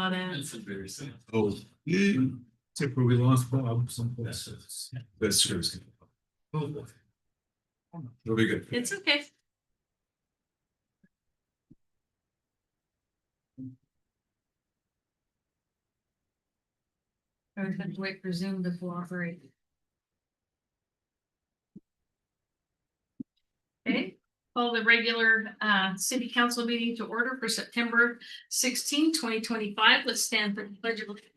saw that. That's embarrassing. Oh, Except where we lost Bob someplace. that's true. It'll be good. It's okay. I was going to wait for Zoom to cooperate. Okay, call the regular city council meeting to order for September 16, 2025. Let's stand for the pledge of allegiance.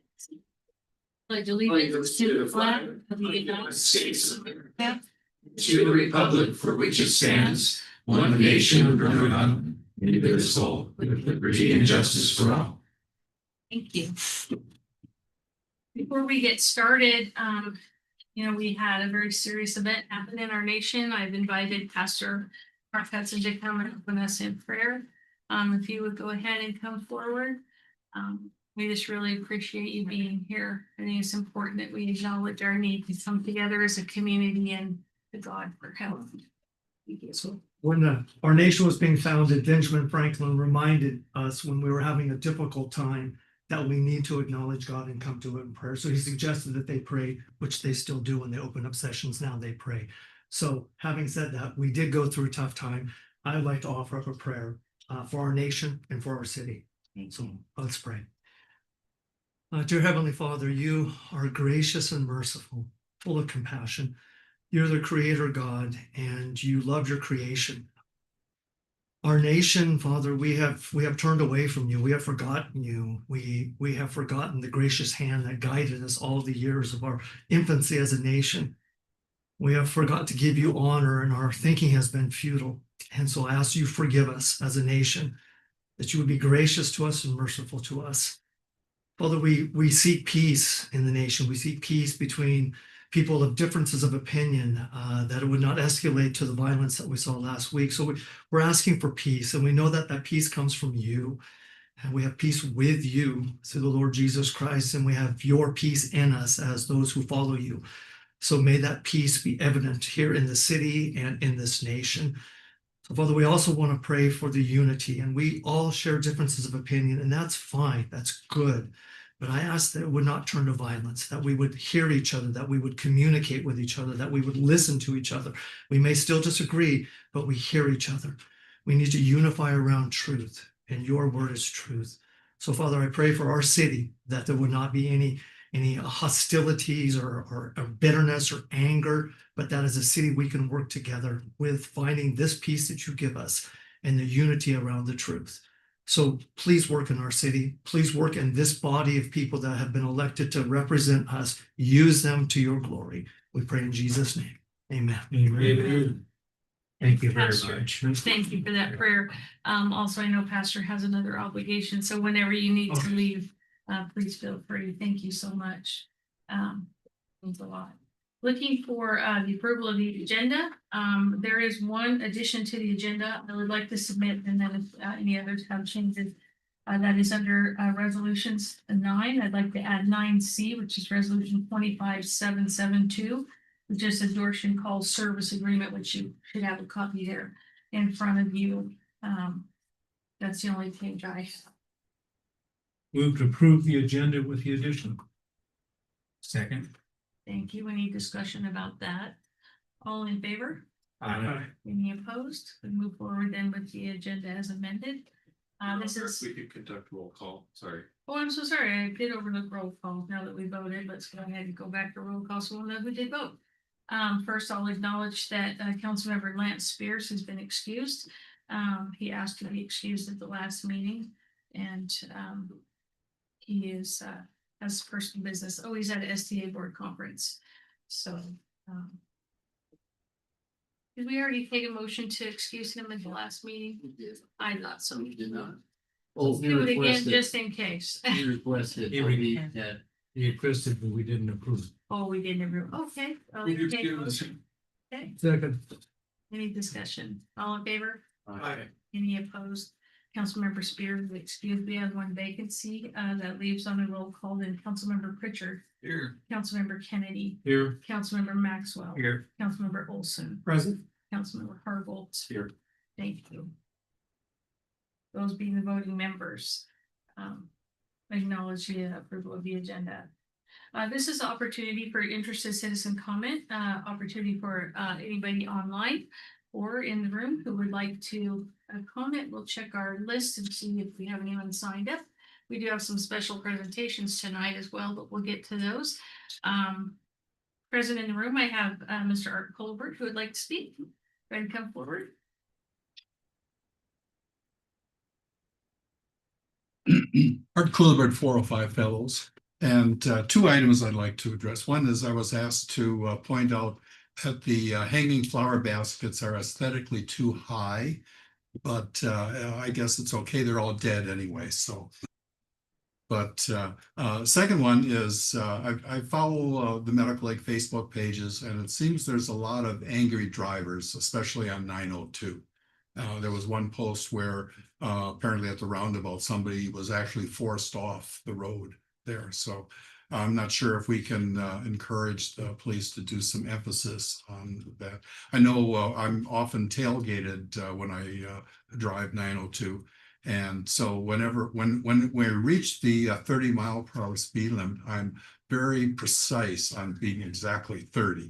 Pledge allegiance to the flag of the United States of America, To the republic for which it stands, one nation under God, indivisible, with liberty and justice for all. Thank you. Before we get started, we had a very serious event happen in our nation. I've invited Pastor Mark Hudson to come and open us in prayer. If you would go ahead and come forward. We just really appreciate you being here. I think it's important that we acknowledge our need to come together as a community and to God for help. So when our nation was being founded, Benjamin Franklin reminded us when we were having a difficult time that we need to acknowledge God and come to it in prayer. So he suggested that they pray, which they still do when they open up sessions now, they pray. So having said that, we did go through a tough time. I'd like to offer up a prayer for our nation and for our city. So let's pray. Dear Heavenly Father, you are gracious and merciful, full of compassion. You're the creator God, and you love your creation. Our nation, Father, we have turned away from you. We have forgotten you. We have forgotten the gracious hand that guided us all the years of our infancy as a nation. We have forgot to give you honor, and our thinking has been futile. And so I ask you forgive us as a nation, that you would be gracious to us and merciful to us. Father, we seek peace in the nation. We seek peace between people of differences of opinion, that it would not escalate to the violence that we saw last week. So we're asking for peace, and we know that that peace comes from you, and we have peace with you through the Lord Jesus Christ, and we have your peace in us as those who follow you. So may that peace be evident here in the city and in this nation. So Father, we also want to pray for the unity, and we all share differences of opinion, and that's fine, that's good. But I ask that it would not turn to violence, that we would hear each other, that we would communicate with each other, that we would listen to each other. We may still disagree, but we hear each other. We need to unify around truth, and your word is truth. So Father, I pray for our city, that there would not be any hostilities or bitterness or anger, but that as a city we can work together with finding this peace that you give us and the unity around the truth. So please work in our city. Please work in this body of people that have been elected to represent us. Use them to your glory. We pray in Jesus' name. Amen. Amen. Thank you very Pastor. much. Thank you for that prayer. Also, I know Pastor has another obligation, so whenever you need to leave, please feel free. Thank you so much. Means a lot. Looking for the approval of the agenda. There is one addition to the agenda I would like to submit, and then if any others have changes, that is under resolutions 9. I'd like to add 9C, which is resolution 25772, which is the Dorson Call Service Agreement, which you should have a copy there in front of you. That's the only change I have. Move to approve the agenda with the addition. Second. Thank you. Any discussion about that? All in favor? Aye. Any opposed? We move forward then with the agenda as amended. This is, We could conduct roll call, sorry. oh, I'm so sorry. I did overlook roll call. Now that we voted, let's go ahead and go back to roll call so we'll know who did vote. First, I'll acknowledge that Councilmember Lance Spears has been excused. He asked to be excused at the last meeting, and he is has personal business. Oh, he's at a STA board conference. So did we already take a motion to excuse him at the last meeting? I thought so. We did not. Let's do it again just in case. He requested. He that He requested, but we didn't approve. Oh, we didn't agree. Okay. I'll We did take a give us- motion. Okay, Second. any discussion? All in favor? Aye. Any opposed? Councilmember Spears, excuse me, have one vacancy that leaves on the roll call. Then Councilmember Pritchard, Here. Councilmember Kennedy, Here. Councilmember Maxwell, Here. Councilmember Olson, Present. Councilmember Harbolt. Here. Thank you. Those being the voting members. acknowledge the approval of the agenda. This is an opportunity for interested citizen comment, opportunity for anybody online or in the room who would like to comment. We'll check our list and see if we have anyone signed up. We do have some special presentations tonight as well, but we'll get to those. Present in the room, I have Mr. Art Colbert who would like to speak. Go ahead and come forward. Art Colbert, 405 Fellows, and two items I'd like to address. One is I was asked to point out that the hanging flower baskets are aesthetically too high, but I guess it's okay. They're all dead anyway, so. But second one is I follow the Medical Lake Facebook pages, and it seems there's a lot of angry drivers, especially on 902. There was one post where apparently at the roundabout, somebody was actually forced off the road there. So I'm not sure if we can encourage the police to do some emphasis on that. I know I'm often tailgated when I drive 902. And so when we reach the 30-mile-per-hour speed limit, I'm very precise on being exactly 30.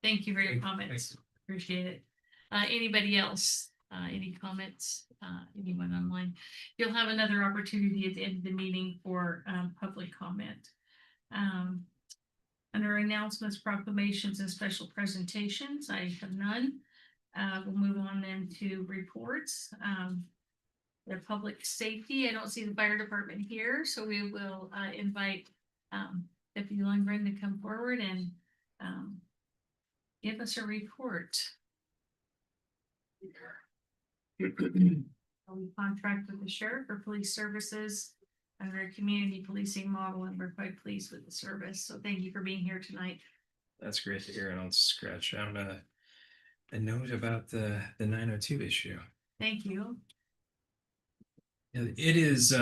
Thank you for your comments. Appreciate it. Anybody else? Any comments? Anyone online? You'll have another opportunity at the end of the meeting for public comment. Under announcements, proclamations, and special presentations, I have none. We'll move on then to reports. The public safety, I don't see the fire department here, so we will invite Deputy Lundgren to come forward and give us a report. We contract with the sheriff for police services under a community policing model, and we're quite pleased with the service. So thank you for being here tonight. That's great to hear, and I'll scratch down a note about the 902 issue. Thank you. It is,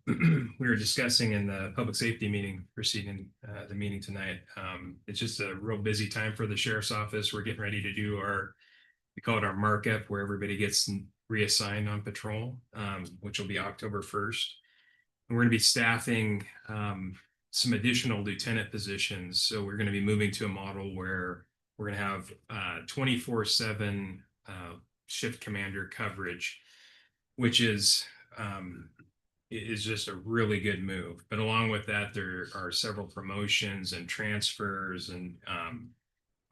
we were discussing in the public safety meeting preceding the meeting tonight. It's just a real busy time for the sheriff's office. We're getting ready to do we call it our markup, where everybody gets reassigned on patrol, which will be October 1st. And we're going to be staffing some additional lieutenant positions. So we're going to be moving to a model where we're going to have 24/7 shift commander coverage, which is just a really good move. But along with that, there are several promotions and transfers and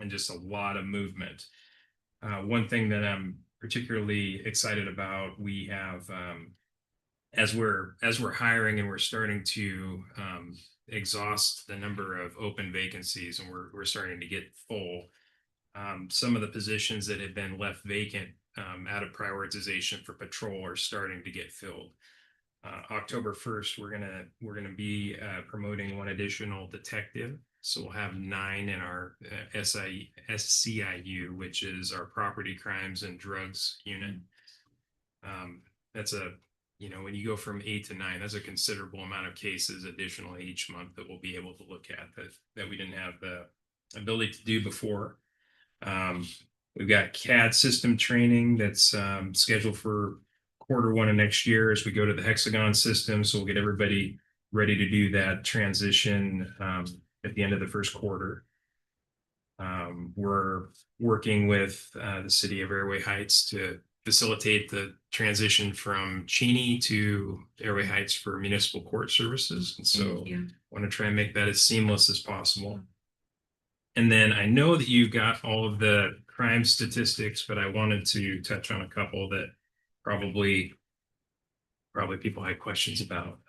just a lot of movement. One thing that I'm particularly excited about, we have as we're hiring and we're starting to exhaust the number of open vacancies, and we're starting to get full. Some of the positions that have been left vacant out of prioritization for patrol are starting to get filled. October 1st, we're gonna be promoting one additional detective. So we'll have 9 in our SCIU, which is our property crimes and drugs unit. That's when you go from 8 to 9, that's a considerable amount of cases additionally each month that we'll be able to look at that we didn't have the ability to do before. We've got CAD system training that's scheduled for Q1 of next year as we go to the Hexagon system. So we'll get everybody ready to do that transition at the end of the first quarter. We're working with the city of Airway Heights to facilitate the transition from Cheney to Airway Heights for municipal court services. And so I want to try and make that as seamless as possible. And then I know that you've got all of the crime statistics, but I wanted to touch on a couple that probably people had questions about.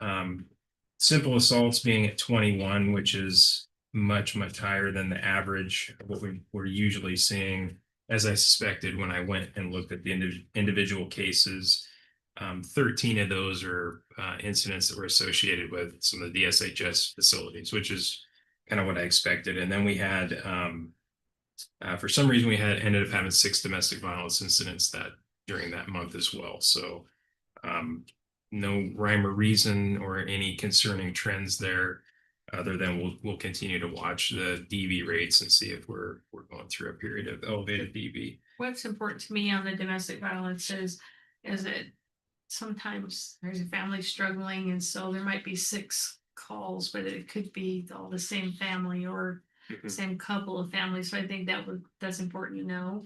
Simple assaults being at 21, which is much higher than the average of what we're usually seeing, as I suspected when I went and looked at the individual cases. 13 of those are incidents that were associated with some of the DSHS facilities, which is kind of what I expected. And then we had, for some reason, ended up having 6 domestic violence incidents during that month as well. So no rhyme or reason or any concerning trends there, other than we'll continue to watch the DV rates and see if we're going through a period of elevated DV. What's important to me on the domestic violence is that sometimes there's a family struggling, and so there might be 6 calls, but it could be all the same family or Mhm. same couple of families. So I think that's important to know.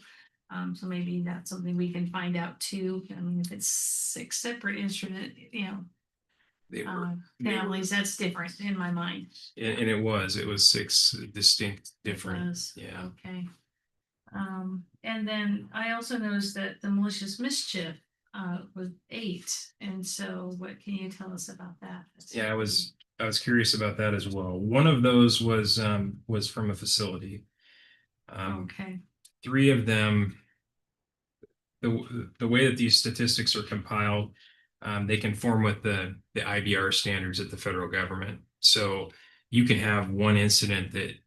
So maybe that's something we can find out too. I mean, if it's 6 separate instrument, They were, families, that's different in my mind. and it was 6 distinct different, Was, yeah. okay. And then I also noticed that the malicious mischief was 8. And so what can you tell us about that? Yeah, I was curious about that as well. One of those was from a facility. Okay, 3 of them, the way that these statistics are compiled, they conform with the IBR standards at the federal government. So you can have one incident that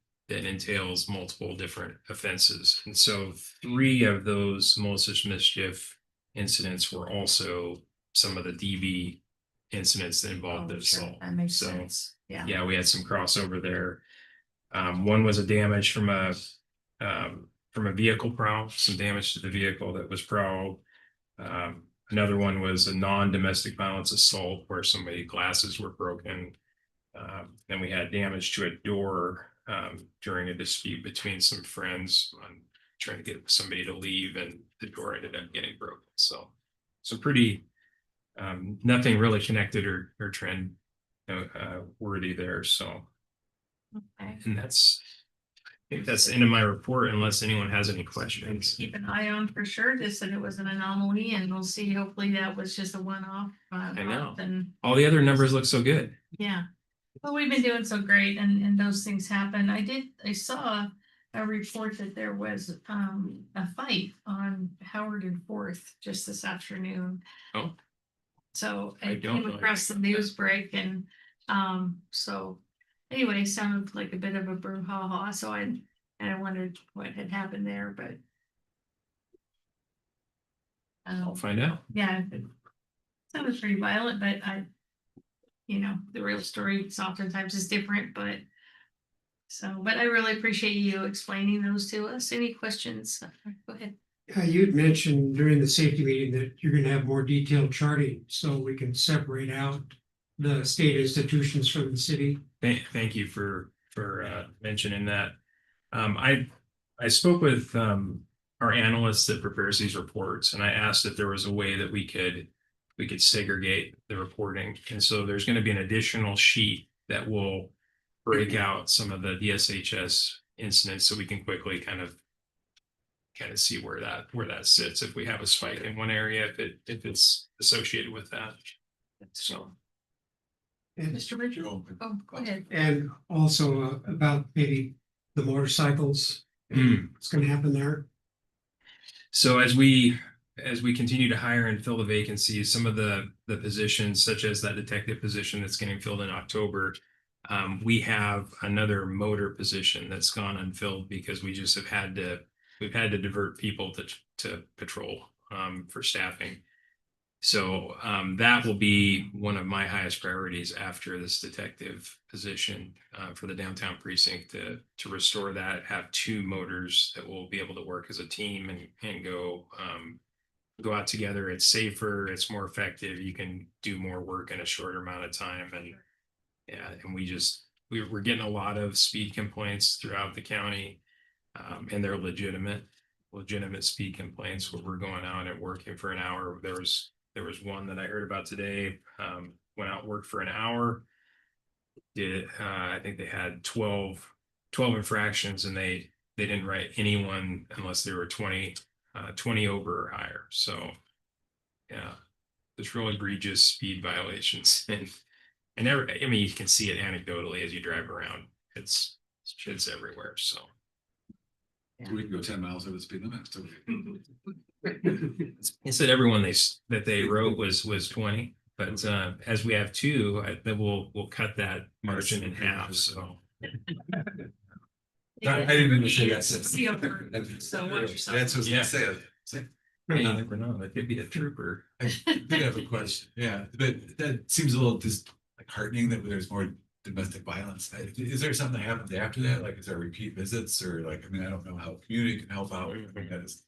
entails multiple different offenses. And so 3 of those malicious mischief incidents were also some of the DV incidents that involved the oh, sure, assault. that makes So, sense. Yeah. yeah, we had some crossover there. One was a damage from a vehicle prowl, some damage to the vehicle that was prowled. Another one was a non-domestic violence assault where somebody glasses were broken. Then we had damage to a door during a dispute between some friends on trying to get somebody to leave, and the door ended up getting broken. So pretty nothing really connected or trend worthy there. So, Okay. and I think that's the end of my report unless anyone has any questions. Keep an eye on for sure, just that it was an anomaly, and we'll see, hopefully that was just a one-off. I know. And All the other numbers look so good. yeah, well, we've been doing so great, and those things happen. I saw a report that there was a fight on Howard and Fourth just this afternoon. Oh. So I I don't came know. across the news break, and so anyway, sounded like a bit of a brouhaha. So I wondered what had happened there, but I'll find out. yeah, it sounded pretty violent, but the real story oftentimes is different, but I really appreciate you explaining those to us. Any questions? Go ahead. You'd mentioned during the safety meeting that you're gonna have more detailed charting, so we can separate out the state institutions from the city. Thank you for mentioning that. I spoke with our analyst that prepares these reports, and I asked if there was a way that we could segregate the reporting. And so there's going to be an additional sheet that will break out some of the DSHS incidents, so we can quickly kind of see where that sits if we have a spike in one area, if it's associated with that. So. And, Mr. Richard? Oh, go ahead. and also about maybe the motorcycles, and what's gonna happen there. So as we continue to hire and fill the vacancies, some of the positions, such as that detective position that's getting filled in October, we have another motor position that's gone unfilled because we just we've had to divert people to patrol for staffing. So that will be one of my highest priorities after this detective position for the downtown precinct, to restore that, have 2 motors that will be able to work as a team and go out together. It's safer, it's more effective. You can do more work in a shorter amount of time. And yeah, and we're getting a lot of speed complaints throughout the county, and they're legitimate speed complaints where we're going out and working for an hour. There was one that I heard about today, went out and worked for an hour. I think they had 12 infractions, and they didn't write anyone unless they were 20 over or higher. So yeah, there's real egregious speed violations. And I mean, you can see it anecdotally as you drive around. It's everywhere. So We can go 10 miles over the speed limit. So it said everyone that they wrote was 20, but as we have 2, then we'll cut that margin in half. So I didn't mean to say that. See over. So watch yourself. That's what I Yeah. was gonna say. you never know, it could be a trooper. I did have a question. Yeah, but that seems a little heartening that there's more domestic violence. Is there something that happens after that? Like, is there repeat visits, or I mean, I don't know how community can help out. I think that is.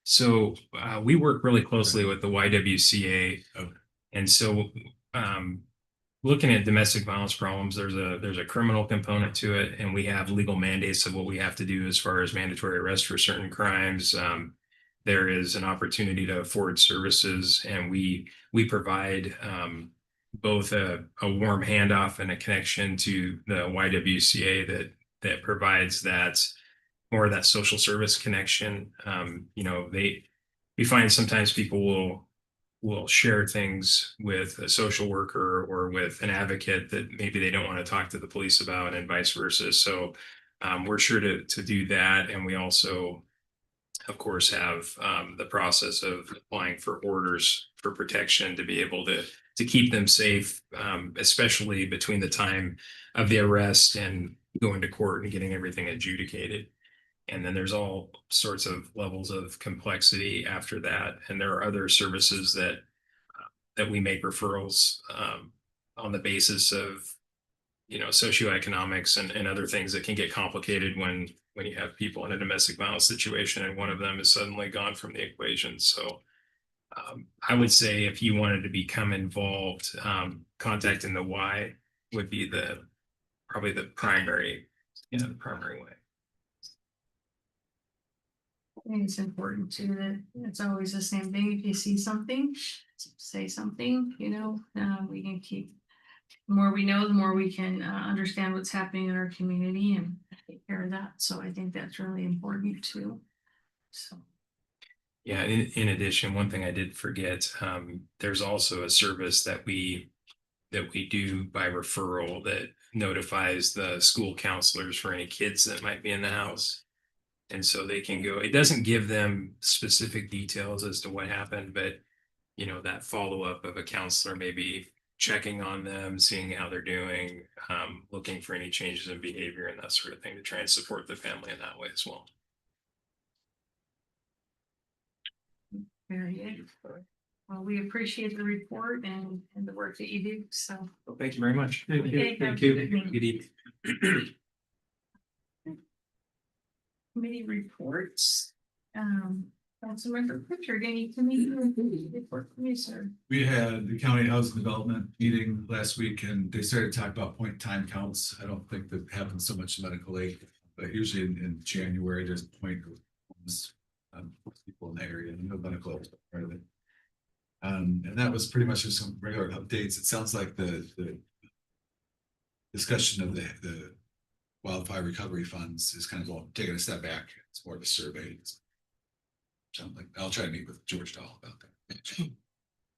So we work really closely with the YWCA. Okay. And so looking at domestic violence problems, there's a criminal component to it, and we have legal mandates of what we have to do as far as mandatory arrest for certain crimes. There is an opportunity to afford services, and we provide both a warm handoff and a connection to the YWCA that provides that more of that social service connection. You know, we find sometimes people will share things with a social worker or with an advocate that maybe they don't want to talk to the police about, and vice versa. So we're sure to do that. And we also, of course, have the process of applying for orders for protection to be able to keep them safe, especially between the time of the arrest and going to court and getting everything adjudicated. And then there's all sorts of levels of complexity after that. And there are other services that we make referrals on the basis of, you know, socioeconomics and other things that can get complicated when you have people in a domestic violence situation and one of them is suddenly gone from the equation. So I would say if you wanted to become involved, contacting the Y would be probably the primary way. I think it's important too that it's always the same thing. If you see something, say something, you know, we can keep, the more we know, the more we can understand what's happening in our community and take care of that. So I think that's really important too. So. Yeah, in addition, one thing I did forget, there's also a service that we do by referral that notifies the school counselors for any kids that might be in the house. And so they can go, it doesn't give them specific details as to what happened, but you know, that follow-up of a counselor maybe checking on them, seeing how they're doing, looking for any changes in behavior and that sort of thing to try and support the family in that way as well. Very good. Well, we appreciate the report and the work that you do. So. Well, thank you very much. Okay, have a good evening. Good evening. Committee reports. Councilmember Pritchard, any committee report from you, sir? We had the county housing development meeting last week and they started talking about point time counts. I don't think that happens so much in medical aid, but usually in January, there's a point of people in the area and no medical aid is part of it. And that was pretty much just some regular updates. It sounds like the discussion of the wildfire recovery funds is kind of taking a step back. It's more of a survey. Sounds like I'll try to meet with George Dahl about that. Thank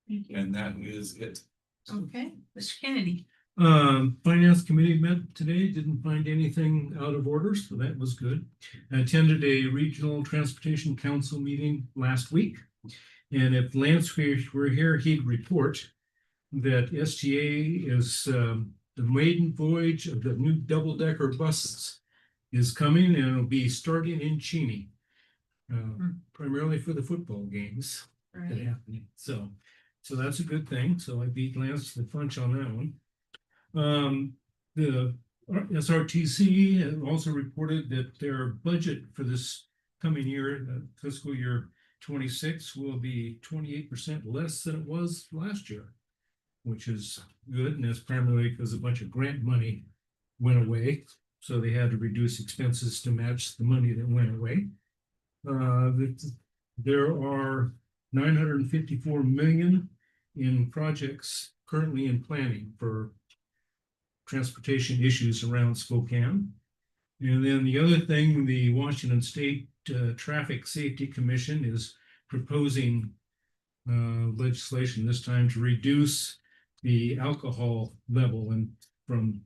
you. And that is it. Okay, Mr. Kennedy. Finance committee met today, didn't find anything out of order, so that was good. I attended a regional transportation council meeting last week. And if Lance were here, he'd report that STA is the maiden voyage of the new double-decker buses is coming and it'll be starting in Cheney. Primarily for the football games that Right. happening. So that's a good thing. So I beat Lance to the punch on that one. The SRTC has also reported that their budget for this coming year, fiscal year 26, will be 28% less than it was last year, which is good. And that's primarily because a bunch of grant money went away. So they had to reduce expenses to match the money that went away. There are 954 million in projects currently in planning for transportation issues around Spokane. And then the other thing, the Washington State Traffic Safety Commission is proposing legislation this time to reduce the alcohol level from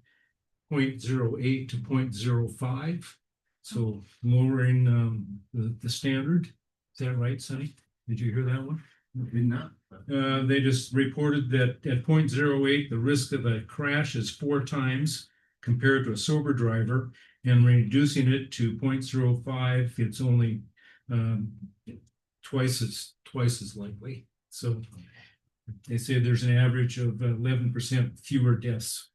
0.08 to 0.05. So lowering the standard. Is that right, Sonny? Did you hear that one? Did not. They just reported that at 0.08, the risk of a crash is 4 times compared to a sober driver, and reducing it to 0.05, it's only twice as likely. So they say there's an average of 11% fewer deaths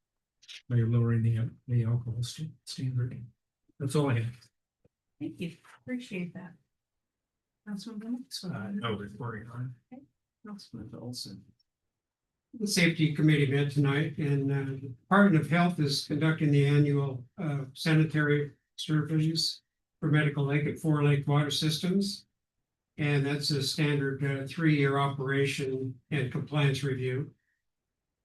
by lowering the alcohol standard. That's all I have. Thank you. Appreciate that. Councilman Bennett? Oh, recording on. Councilman Olson. The Safety Committee met tonight and the Department of Health is conducting the annual sanitary surveys for Medical Lake and Four Lake Water Systems. And that's a standard 3-year operation and compliance review.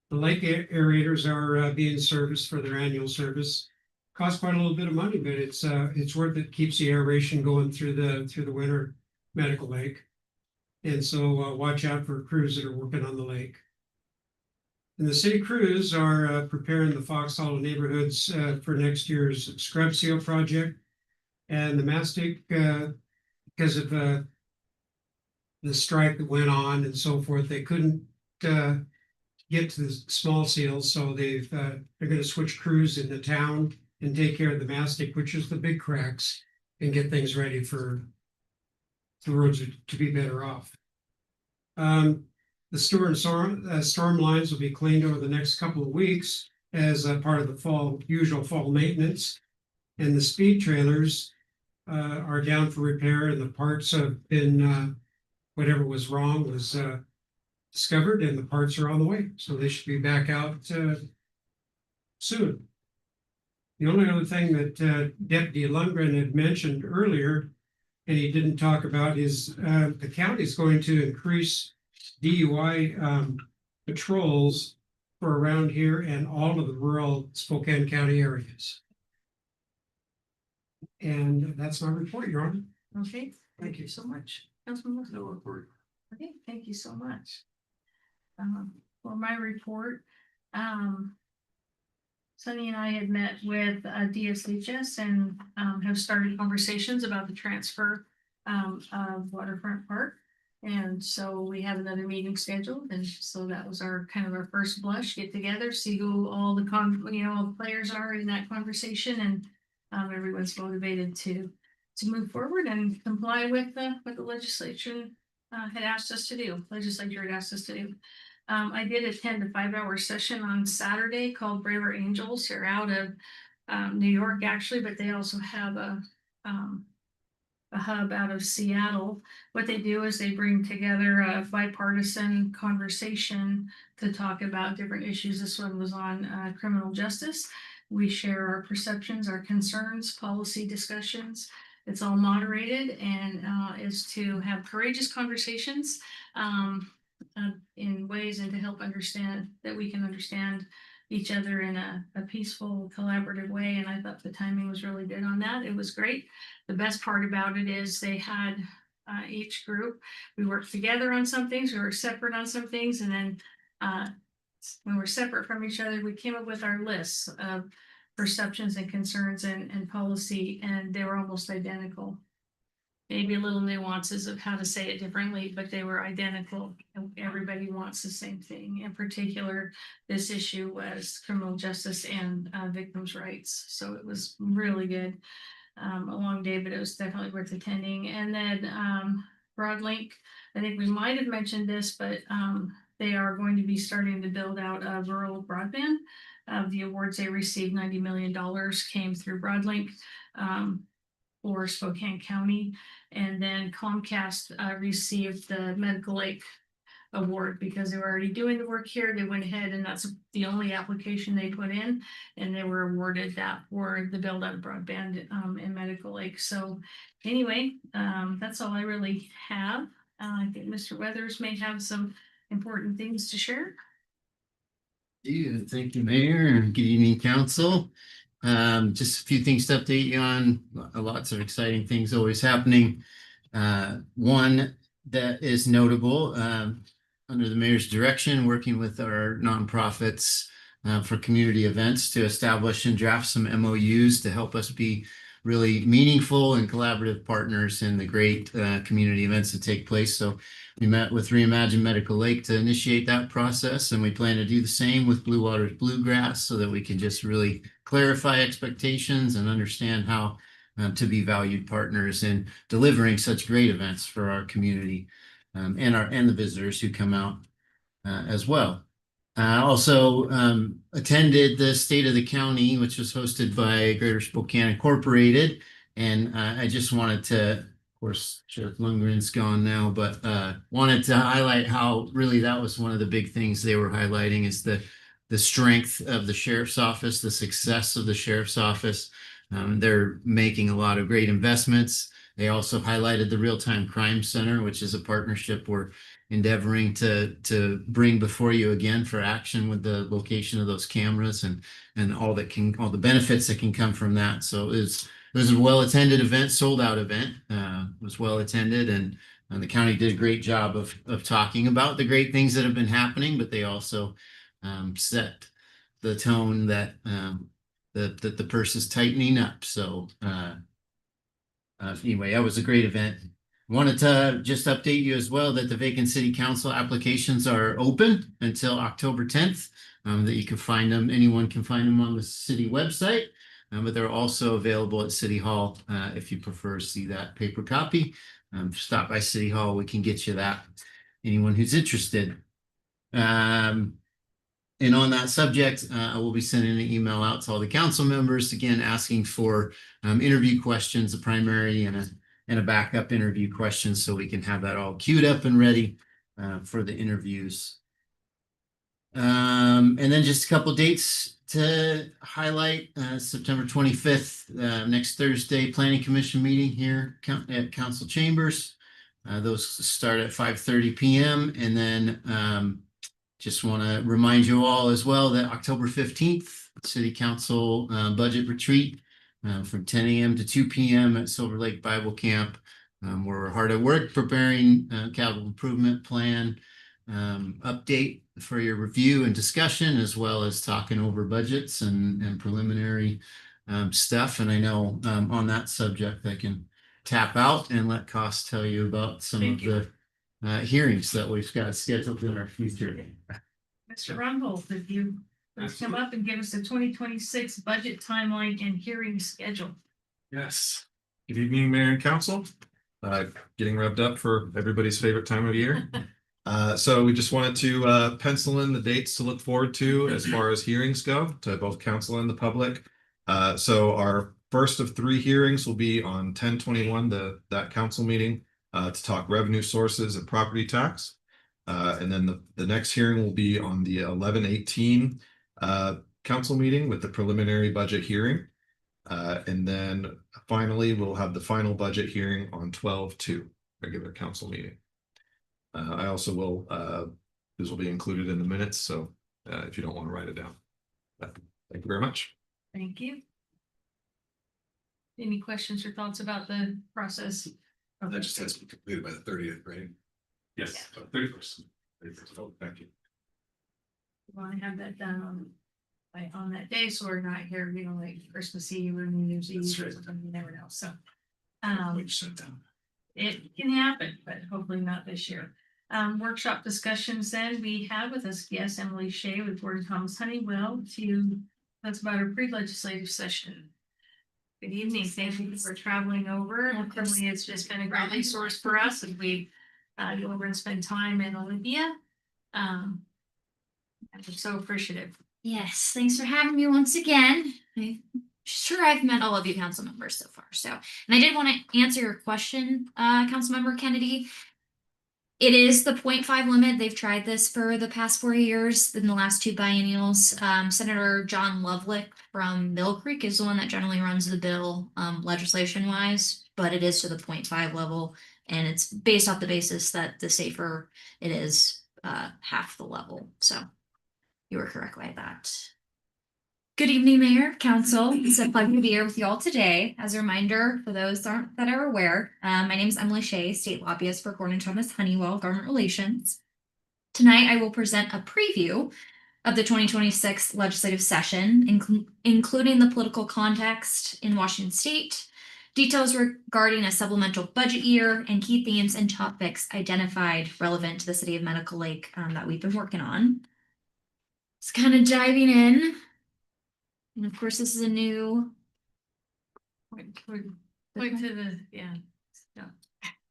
The lake aerators are being serviced for their annual service. Costs quite a little bit of money, but it's worth it. Keeps the aeration going through the winter Medical Lake. And so watch out for crews that are working on the lake. And the city crews are preparing the Fox Hollow neighborhoods for next year's scrub seal project. And the mastic, because of the strike that went on and so forth, they couldn't get to the small seals. So they're going to switch crews in the town and take care of the mastic, which is the big cracks, and get things ready for the roads to be better off. The sewer and storm lines will be cleaned over the next couple of weeks as a part of the usual fall maintenance. And the speed trailers are down for repair, and the parts have been, whatever was wrong was discovered, and the parts are on the way. So they should be back out soon. The only other thing that Deputy Lundgren had mentioned earlier, and he didn't talk about, is the county is going to increase DUI patrols for around here and all of the rural Spokane County areas. And that's my report, Your Honor. Okay, thank you so much. Councilman Wilson? No report. Okay, thank you so much. For my report, Sunny and I had met with DSHS and have started conversations about the transfer of Waterfront Park. And so we have another meeting scheduled, and so that was our kind of our first blush, get together, see who all the all the players are in that conversation, and everyone's motivated to move forward and comply with what the legislature had asked us to do. Legislature had asked us to do. I did attend a 5-hour session on Saturday called Braver Angels. They're out of New York actually, but they also have a hub out of Seattle. What they do is they bring together a bipartisan conversation to talk about different issues. This one was on criminal justice. We share our perceptions, our concerns, policy discussions. It's all moderated and is to have courageous conversations in ways and to help understand that we can understand each other in a peaceful, collaborative way. And I thought the timing was really good on that. It was great. The best part about it is they had each group, we worked together on some things, we were separate on some things, and then when we're separate from each other, we came up with our lists of perceptions and concerns and policy, and they were almost identical. Maybe a little nuances of how to say it differently, but they were identical. Everybody wants the same thing. In particular, this issue was criminal justice and victims' rights. So it was really good. A long day, but it was definitely worth attending. And then Broadlink, I think we might have mentioned this, but they are going to be starting to build out rural broadband. The awards they received, $90 million, came through Broadlink for Spokane County. And then Comcast received the Medical Lake Award because they were already doing the work here. They went ahead and that's the only application they put in, and they were awarded that for the build out of broadband in Medical Lake. So anyway, that's all I really have. I think Mr. Weathers may have some important things to share. Thank you, Mayor, and good evening, Council. Just a few things to update you on. Lots of exciting things always happening. One that is notable, under the mayor's direction, working with our nonprofits for community events to establish and draft some MOUs to help us be really meaningful and collaborative partners in the great community events that take place. So we met with Reimagine Medical Lake to initiate that process, and we plan to do the same with Blue Waters Bluegrass so that we can just really clarify expectations and understand how to be valued partners in delivering such great events for our community and the visitors who come out as well. I also attended the State of the County, which was hosted by Greater Spokane Incorporated, and I just wanted to course, Sheriff Lundgren's gone now, but wanted to highlight how really that was one of the big things they were highlighting is the strength of the sheriff's office, the success of the sheriff's office. They're making a lot of great investments. They also highlighted the Real-Time Crime Center, which is a partnership we're endeavoring to bring before you again for action with the location of those cameras and all the benefits that can come from that. So it was a well-attended event, sold-out event. It was well-attended, and the county did a great job of talking about the great things that have been happening, but they also set the tone that the purse is tightening up. So anyway, that was a great event. Wanted to just update you as well that the vacant city council applications are open until October 10th. That you can find them, anyone can find them on the city website, but they're also available at City Hall if you prefer to see that paper copy. Stop by City Hall, we can get you that. Anyone who's interested. And on that subject, I will be sending an email out to all the council members, again, asking for interview questions, a primary and a backup interview question, so we can have that all queued up and ready for the interviews. And then just a couple dates to highlight. September 25th, next Thursday, Planning Commission meeting here at Council Chambers. Those start at 5:30 p.m. And then just want to remind you all as well that October 15th, City Council budget retreat from 10 a.m. to 2 p.m. at Silver Lake Bible Camp. We're hard at work preparing capital improvement plan update for your review and discussion, as well as talking over budgets and preliminary stuff. And I know on that subject, I can tap out and let Cost tell you about some of the hearings that we've got scheduled in our future. Mr. Rumble, if you please come up and give us the 2026 budget timeline and hearing schedule. Yes. Good evening, Mayor and Council. Getting revved up for everybody's favorite time of year. So we just wanted to pencil in the dates to look forward to as far as hearings go to both council and the public. So our first of 3 hearings will be on 10/21, that council meeting to talk revenue sources and property tax. And then the next hearing will be on the 11/18 council meeting with the preliminary budget hearing. And then finally, we'll have the final budget hearing on 12/2, regular council meeting. I also will, this will be included in the minutes, so if you don't want to write it down. But thank you very much. Thank you. Any questions or thoughts about the process? That just has to be completed by the 30th, right? Yes, 31st. Oh, thank you. We want to have that done on that day, so we're not here, like Christmas Eve or New Year's Eve That's or right. something, you never know, so. Wait, shut it down. It can happen, but hopefully not this year. Workshop discussions then, we have with us guest Emily Shea with Gordon Thomas Honeywell to, that's about our pre-legislative session. Good evening, thank you for traveling over. Hopefully it's just been a great resource for us as we go over and spend time in Olympia. I'm so appreciative. Yes, thanks for having me once again. I'm sure I've met all of you council members so far. So, and I did want to answer your question, Councilmember Kennedy. It is the 0.5 limit. They've tried this for the past 4 years in the last 2 biennials. Senator John Lovelock from Mill Creek is the one that generally runs the bill legislation wise, but it is to the 0.5 level. And it's based off the basis that the safer it is half the level. So you were correct by that. Good evening, Mayor, Council. It's a pleasure to be here with you all today. As a reminder, for those that are aware, my name is Emily Shea, State Lobbyist for Gordon Thomas Honeywell Government Relations. Tonight, I will present a preview of the 2026 legislative session, including the political context in Washington State, details regarding a supplemental budget year, and key themes and topics identified relevant to the city of Medical Lake that we've been working on. Just kind of diving in. And of course, this is a new. Point to the, yeah.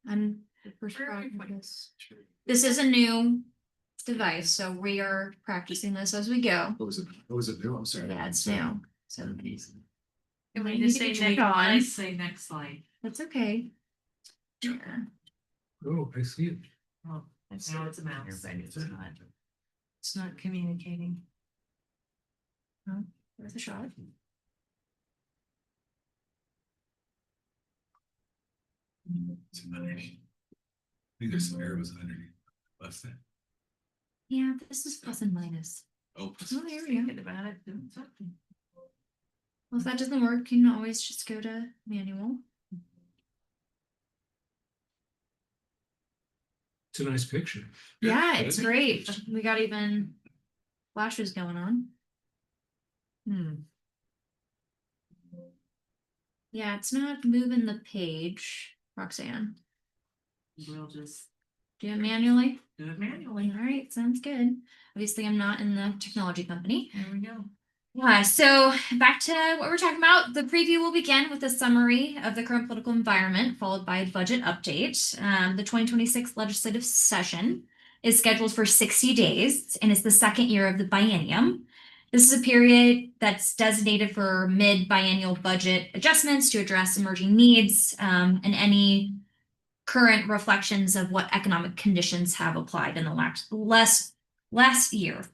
I'm the first Where are we product of pointing? this. This is a new device, so we are practicing this as we go. What was it new? I'm sorry. Yeah, it's new. So Can we You just can say turn it next on. slide? Say next slide. that's okay. Oh, I see it. Oh, now it's a mouse. It's not communicating. Worth a shot. It's underneath. I think there's some arrows underneath. What's that? Yeah, this is plus and minus. Oh. Oh, there we go. Thinking about it, doing something. Well, if that doesn't work, you can always just go to manual. It's a nice picture. Yeah, it's great. We got even flashes going on. Yeah, it's not moving the page, Roxanne. We'll just Do it manually. do it manually. All right, sounds good. Obviously, I'm not in the technology company. There we go. Yeah, so back to what we're talking about. The preview will begin with a summary of the current political environment, followed by a budget update. The 2026 legislative session is scheduled for 60 days, and it's the second year of the biennium. This is a period that's designated for mid-biennial budget adjustments to address emerging needs and any current reflections of what economic conditions have applied in the last year.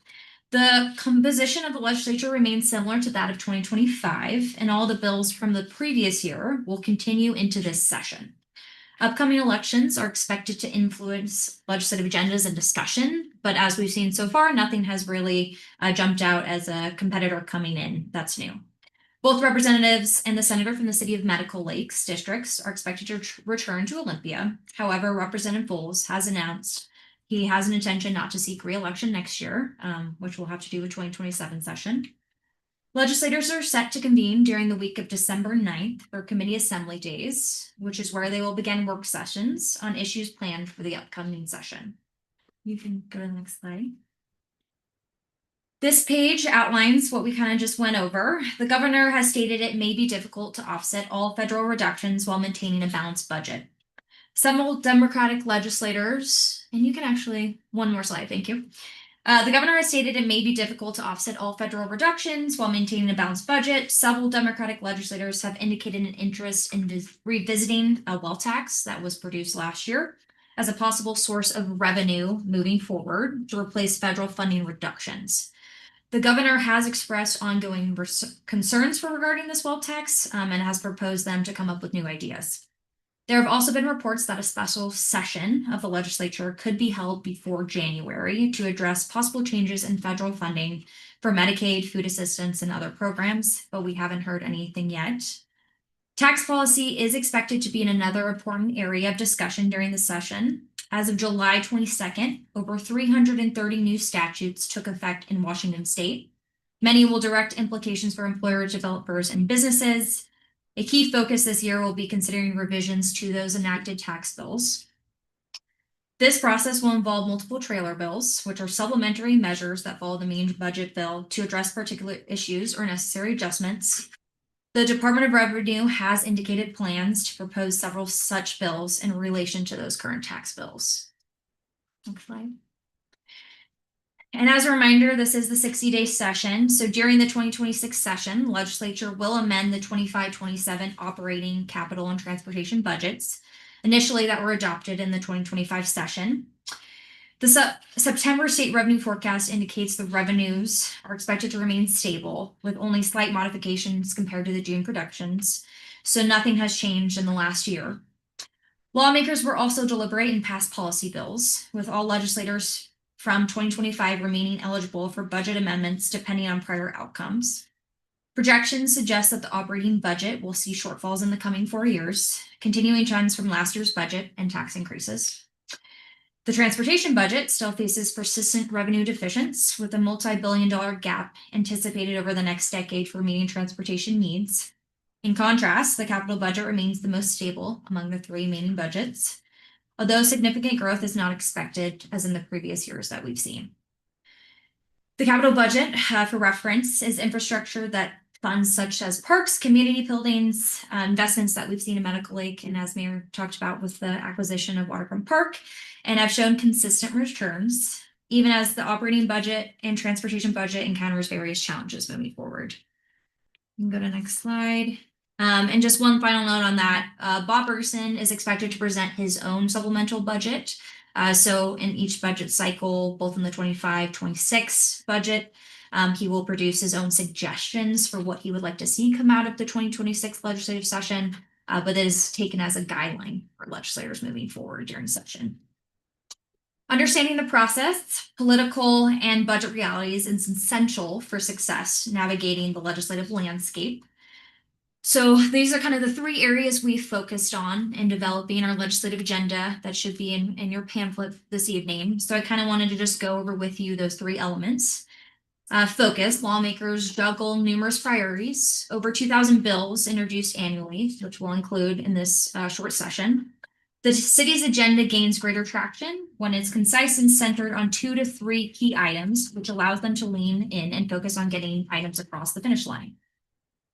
The composition of the legislature remains similar to that of 2025, and all the bills from the previous year will continue into this session. Upcoming elections are expected to influence legislative agendas and discussion, but as we've seen so far, nothing has really jumped out as a competitor coming in that's new. Both representatives and the senator from the city of Medical Lakes districts are expected to return to Olympia. However, Representative Bowles has announced he has an intention not to seek re-election next year, which will have to do with 2027 session. Legislators are set to convene during the week of December 9th for committee assembly days, which is where they will begin work sessions on issues planned for the upcoming session. You can go to the next slide. This page outlines what we kind of just went over. The governor has stated it may be difficult to offset all federal reductions while maintaining a balanced budget. Several Democratic legislators, and you can actually, one more slide, thank you. The governor has stated it may be difficult to offset all federal reductions while maintaining a balanced budget. Several Democratic legislators have indicated an interest in revisiting a wealth tax that was produced last year as a possible source of revenue moving forward to replace federal funding reductions. The governor has expressed ongoing concerns regarding this wealth tax and has proposed them to come up with new ideas. There have also been reports that a special session of the legislature could be held before January to address possible changes in federal funding for Medicaid, food assistance, and other programs, but we haven't heard anything yet. Tax policy is expected to be in another important area of discussion during the session. As of July 22nd, over 330 new statutes took effect in Washington state. Many will direct implications for employers, developers, and businesses. A key focus this year will be considering revisions to those enacted tax bills. This process will involve multiple trailer bills, which are supplementary measures that follow the main budget bill to address particular issues or necessary adjustments. The Department of Revenue has indicated plans to propose several such bills in relation to those current tax bills. Next slide. And as a reminder, this is the 60-day session. So during the 2026 session, the legislature will amend the 25-27 operating, capital, and transportation budgets, initially that were adopted in the 2025 session. The September state revenue forecast indicates the revenues are expected to remain stable with only slight modifications compared to the June projections. So nothing has changed in the last year. Lawmakers were also deliberate and pass policy bills, with all legislators from 2025 remaining eligible for budget amendments depending on prior outcomes. Projections suggest that the operating budget will see shortfalls in the coming 4 years, continuing trends from last year's budget and tax increases. The transportation budget still faces persistent revenue deficiencies, with a multi-billion-dollar gap anticipated over the next decade for meeting transportation needs. In contrast, the capital budget remains the most stable among the 3 remaining budgets, although significant growth is not expected as in the previous years that we've seen. The capital budget, for reference, is infrastructure that funds such as parks, community buildings, investments that we've seen in Medical Lake, and as Mayor talked about with the acquisition of Waterfront Park, and have shown consistent returns, even as the operating budget and transportation budget encounters various challenges moving forward. You can go to the next slide. And just one final note on that, Bob Ferguson is expected to present his own supplemental budget. So in each budget cycle, both in the 25-26 budget, he will produce his own suggestions for what he would like to see come out of the 2026 legislative session, but it is taken as a guideline for legislators moving forward during session. Understanding the process, political and budget realities is essential for success navigating the legislative landscape. So these are kind of the three areas we focused on in developing our legislative agenda that should be in your pamphlet this evening. So I kind of wanted to just go over with you those three elements. Focus, lawmakers juggle numerous priorities, over 2,000 bills introduced annually, which we'll include in this short session. The city's agenda gains greater traction when it's concise and centered on 2 to 3 key items, which allows them to lean in and focus on getting items across the finish line.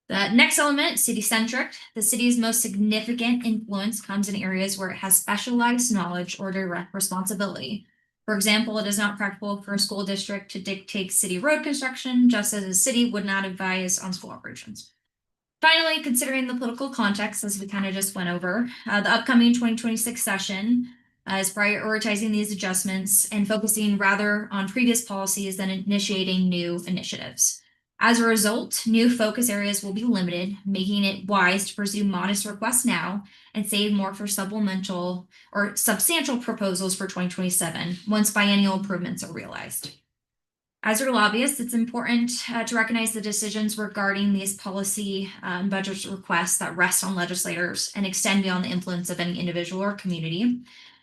The next element, city-centric. The city's most significant influence comes in areas where it has specialized knowledge or direct responsibility. For example, it is not practical for a school district to dictate city road construction, just as a city would not advise on school operations. Finally, considering the political context, as we kind of just went over, the upcoming 2026 session is prioritizing these adjustments and focusing rather on previous policies than initiating new initiatives. As a result, new focus areas will be limited, making it wise to pursue modest requests now and save more for supplemental or substantial proposals for 2027 once biennial improvements are realized. As your lobbyists, it's important to recognize the decisions regarding these policy and budget requests that rest on legislators and extend beyond the influence of any individual or community.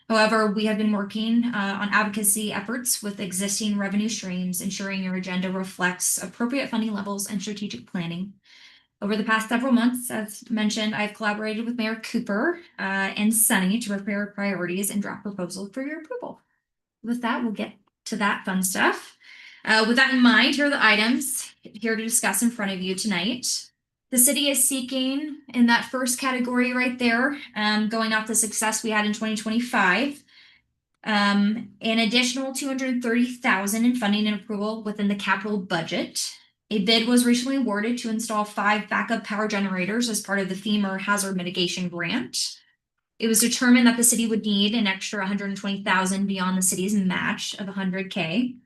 However, we have been working on advocacy efforts with existing revenue streams, ensuring your agenda reflects appropriate funding levels and strategic planning. Over the past several months, as mentioned, I've collaborated with Mayor Cooper and Sunny to prepare priorities and draft proposals for your approval. With that, we'll get to that fun stuff. With that in mind, here are the items here to discuss in front of you tonight. The city is seeking in that first category right there, going off the success we had in 2025, an additional $230,000 in funding and approval within the capital budget. A bid was recently awarded to install 5 backup power generators as part of the FEMA hazard mitigation grant. It was determined that the city would need an extra $120,000 beyond the city's match of $100K.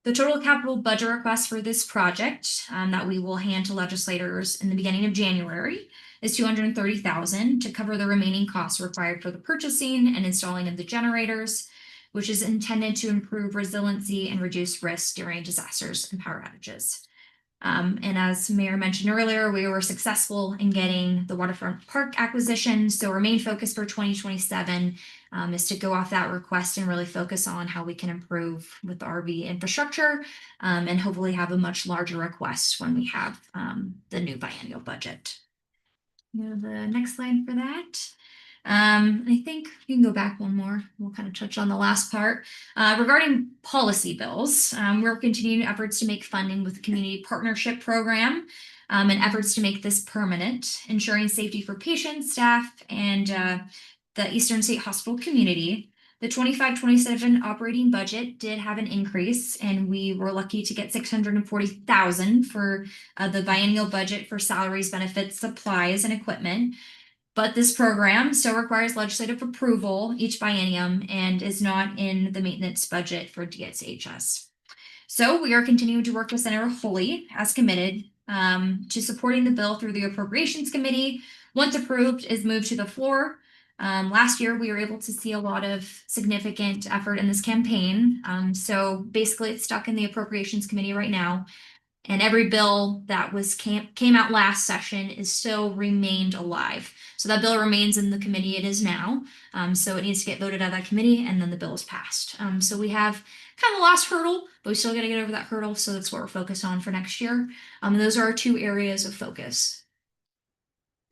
The total capital budget request for this project that we will hand to legislators in the beginning of January is $230,000 to cover the remaining costs required for the purchasing and installing of the generators, which is intended to improve resiliency and reduce risk during disasters and power outages. And as Mayor mentioned earlier, we were successful in getting the waterfront park acquisition. So our main focus for 2027 is to go off that request and really focus on how we can improve with the RV infrastructure and hopefully have a much larger request when we have the new biennial budget. The next slide for that. I think you can go back one more. We'll kind of touch on the last part. Regarding policy bills, we're continuing efforts to make funding with the Community Partnership Program and efforts to make this permanent, ensuring safety for patients, staff, and the Eastern State Hospital community. The 25-27 operating budget did have an increase, and we were lucky to get $640,000 for the biennial budget for salaries, benefits, supplies, and equipment. But this program still requires legislative approval each biennium and is not in the maintenance budget for DSHS. So we are continuing to work with Senator Holy as committed to supporting the bill through the Appropriations Committee. Once approved, is moved to the floor. Last year, we were able to see a lot of significant effort in this campaign. So basically, it's stuck in the Appropriations Committee right now. And every bill that came out last session is still remained alive. So that bill remains in the committee it is now. So it needs to get voted out of that committee, and then the bill is passed. So we have kind of the last hurdle, but we still got to get over that hurdle. So that's what we're focused on for next year. Those are our 2 areas of focus.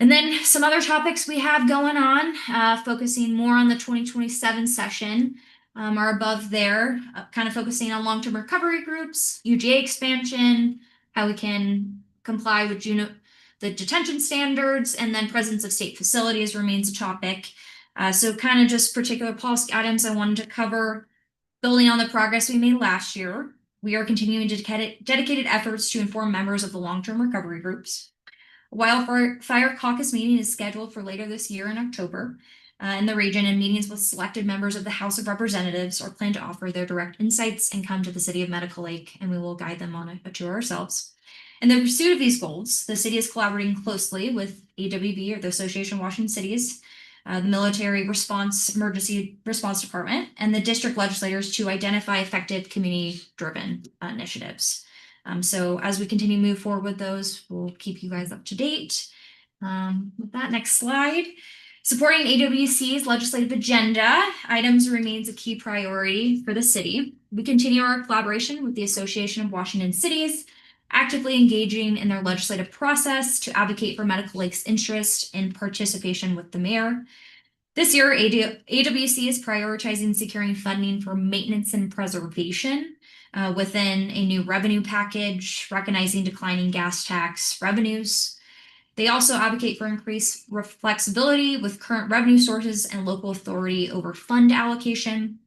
And then some other topics we have going on, focusing more on the 2027 session. Are above there, kind of focusing on long-term recovery groups, UGA expansion, how we can comply with the detention standards, and then presence of state facilities remains a topic. So kind of just particular policy items I wanted to cover. Building on the progress we made last year, we are continuing dedicated efforts to inform members of the long-term recovery groups. Wildfire Caucus meeting is scheduled for later this year in October in the region, and meetings with selected members of the House of Representatives are planned to offer their direct insights and come to the city of Medical Lake, and we will guide them on a tour ourselves. In the pursuit of these goals, the city is collaborating closely with AWB, or the Association of Washington Cities, the Military Response Emergency Response Department, and the district legislators to identify effective community-driven initiatives. So as we continue to move forward with those, we'll keep you guys up to date. With that, next slide. Supporting AWC's legislative agenda items remains a key priority for the city. We continue our collaboration with the Association of Washington Cities, actively engaging in their legislative process to advocate for Medical Lake's interest in participation with the mayor. This year, AWC is prioritizing securing funding for maintenance and preservation within a new revenue package, recognizing declining gas tax revenues. They also advocate for increased flexibility with current revenue sources and local authority over fund allocation.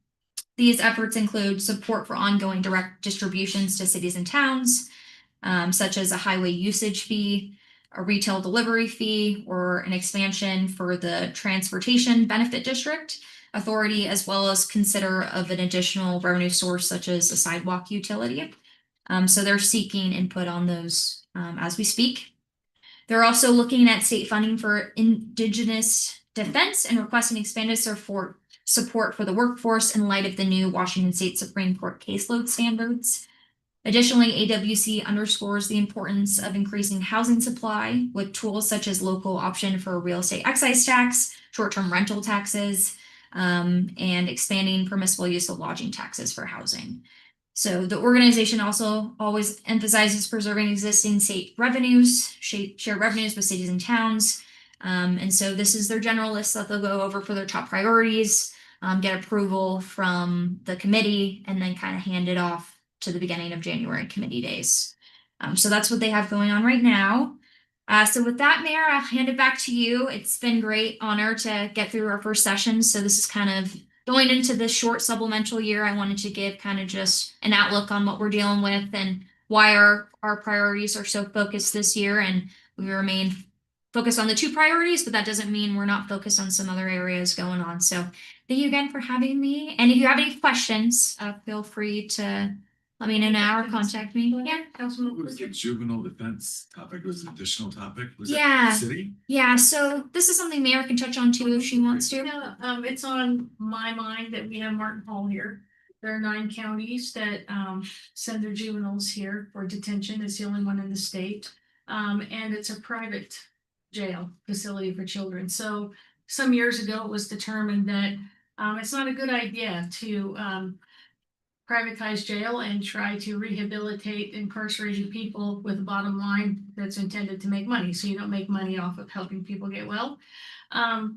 These efforts include support for ongoing direct distributions to cities and towns, such as a highway usage fee, a retail delivery fee, or an expansion for the transportation benefit district authority, as well as consider of an additional revenue source such as a sidewalk utility. So they're seeking input on those as we speak. They're also looking at state funding for Indigenous defense and requesting expanded support for the workforce in light of the new Washington State Supreme Court caseload standards. Additionally, AWC underscores the importance of increasing housing supply with tools such as local option for real estate excise tax, short-term rental taxes, and expanding permissible use of lodging taxes for housing. So the organization also always emphasizes preserving existing state revenues, shared revenues with cities and towns. And so this is their general list that they'll go over for their top priorities, get approval from the committee, and then kind of hand it off to the beginning of January committee days. So that's what they have going on right now. So with that, Mayor, I'll hand it back to you. It's been great honor to get through our first session. So this is kind of going into this short supplemental year. I wanted to give kind of just an outlook on what we're dealing with and why our priorities are so focused this year. And we remain focused on the two priorities, but that doesn't mean we're not focused on some other areas going on. So thank you again for having me. And if you have any questions, feel free to let me know now or contact me. Yeah, Councilman. Was the juvenile defense topic was an additional topic? Was Yeah. it city? Yeah, so this is something Mayor can touch on too if she wants to. Yeah, it's on my mind that we have Martin Hall here. There are 9 counties that send their juveniles here for detention. It's the only one in the state. And it's a private jail facility for children. So some years ago, it was determined that it's not a good idea to privatize jail and try to rehabilitate incarcerated people with a bottom line that's intended to make money. So you don't make money off of helping people get well,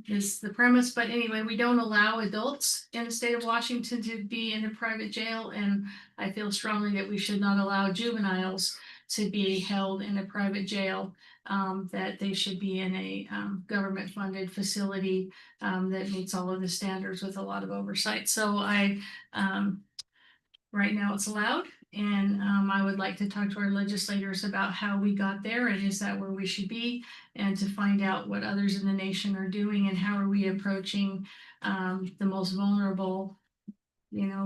is the premise. But anyway, we don't allow adults in the state of Washington to be in a private jail. And I feel strongly that we should not allow juveniles to be held in a private jail, that they should be in a government funded facility that meets all of the standards with a lot of oversight. So right now it's allowed, and I would like to talk to our legislators about how we got there and is that where we should be, and to find out what others in the nation are doing and how are we approaching the most vulnerable,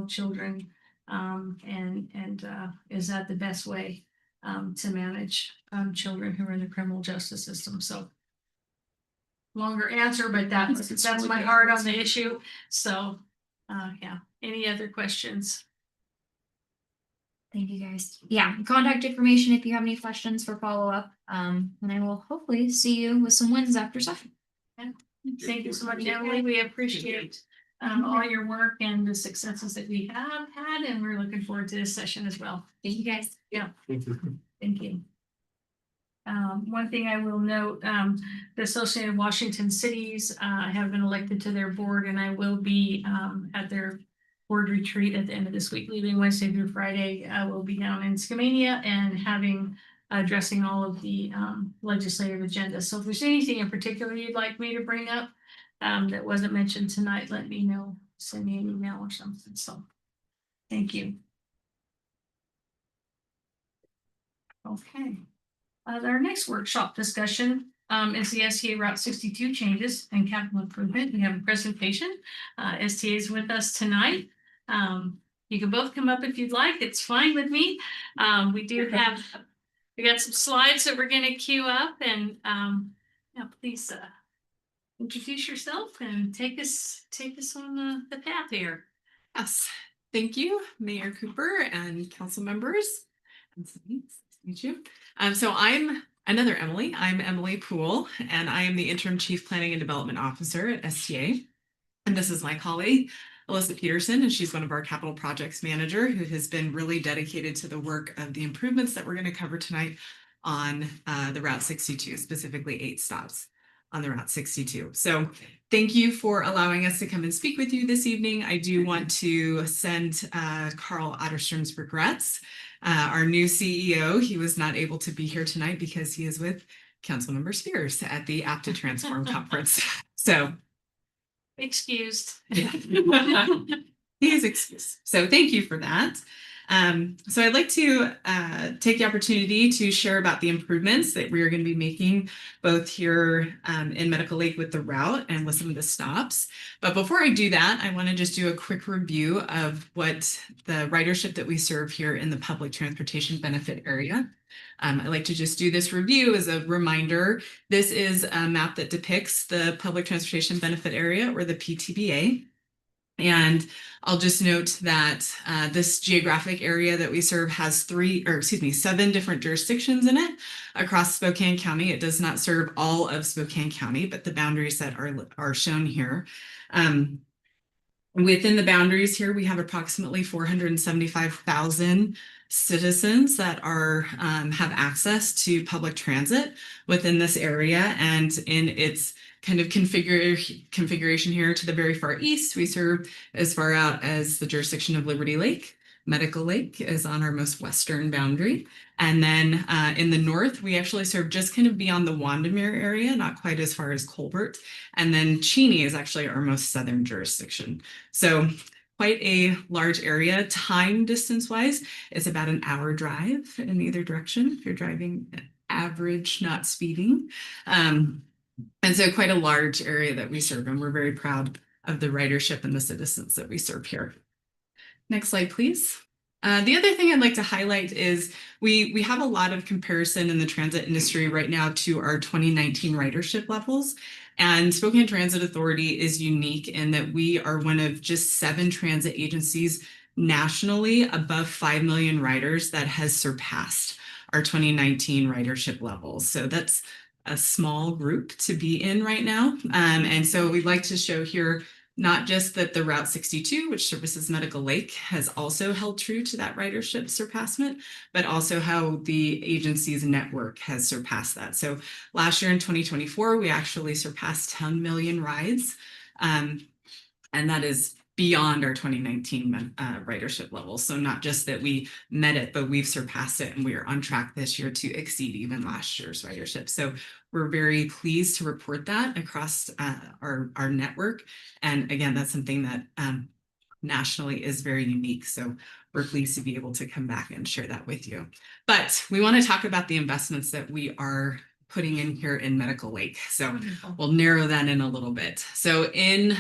children, and is that the best way to manage children who are in the criminal justice system. So longer answer, but that's my heart on the issue. So yeah, any other questions? Thank you guys. Yeah, contact information if you have any questions for follow-up. And I will hopefully see you with some wins after session. Thank you so much, Emily. We appreciate all your work and the successes that we have had, and we're looking forward to this session as well. Thank you guys. Yeah. Thank you. One thing I will note, the Associated Washington Cities have been elected to their board, and I will be at their board retreat at the end of this week, leaving Wednesday through Friday. We'll be down in Skamania and addressing all of the legislative agenda. So if there's anything in particular you'd like me to bring up that wasn't mentioned tonight, let me know. Send me an email or something. So thank you. Okay. Our next workshop discussion is the STA Route 62 changes and capital improvement. We have a presentation. STA is with us tonight. You can both come up if you'd like. It's fine with me. We got some slides that we're going to queue up, and please introduce yourself and take us on the path here. Yes, thank you, Mayor Cooper and council members. Nice to meet you. So I'm another Emily. I'm Emily Poole, and I am the interim chief planning and development officer at STA. And this is my colleague, Alyssa Peterson, and she's one of our capital projects manager who has been really dedicated to the work of the improvements that we're going to cover tonight on the Route 62, specifically 8 stops on the Route 62. So thank you for allowing us to come and speak with you this evening. I do want to send Carl Otterstrom's regrets. Our new CEO, he was not able to be here tonight because he is with Councilmember Spears at the Apt to Transform conference. So Excused. yeah. He is excused. So thank you for that. So I'd like to take the opportunity to share about the improvements that we are going to be making both here in Medical Lake with the route and with some of the stops. But before I do that, I want to just do a quick review of what the ridership that we serve here in the public transportation benefit area. I'd like to just do this review as a reminder. This is a map that depicts the public transportation benefit area, or the PTBA. And I'll just note that this geographic area that we serve has 7 different jurisdictions in it across Spokane County. It does not serve all of Spokane County, but the boundaries that are shown here. Within the boundaries here, we have approximately 475,000 citizens that have access to public transit within this area, and in its kind of configuration here to the very far east, we serve as far out as the jurisdiction of Liberty Lake. Medical Lake is on our most western boundary. And then in the north, we actually serve just kind of beyond the Wandamere area, not quite as far as Colbert. And then Cheney is actually our most southern jurisdiction. So quite a large area. Time distance wise, it's about an hour drive in either direction if you're driving average, not speeding. And so quite a large area that we serve, and we're very proud of the ridership and the citizens that we serve here. Next slide, please. The other thing I'd like to highlight is we have a lot of comparison in the transit industry right now to our 2019 ridership levels. And Spokane Transit Authority is unique in that we are one of just 7 transit agencies nationally above 5 million riders that has surpassed our 2019 ridership levels. So that's a small group to be in right now. And so we'd like to show here not just that the Route 62, which services Medical Lake, has also held true to that ridership surpassment, but also how the agency's network has surpassed that. So last year in 2024, we actually surpassed 10 million rides. And that is beyond our 2019 ridership levels. So not just that we met it, but we've surpassed it, and we are on track this year to exceed even last year's ridership. So we're very pleased to report that across our network. And again, that's something that nationally is very unique. So we're pleased to be able to come back and share that with you. But we want to talk about the investments that we are putting in here in Medical Lake. So we'll narrow that in a little bit. So in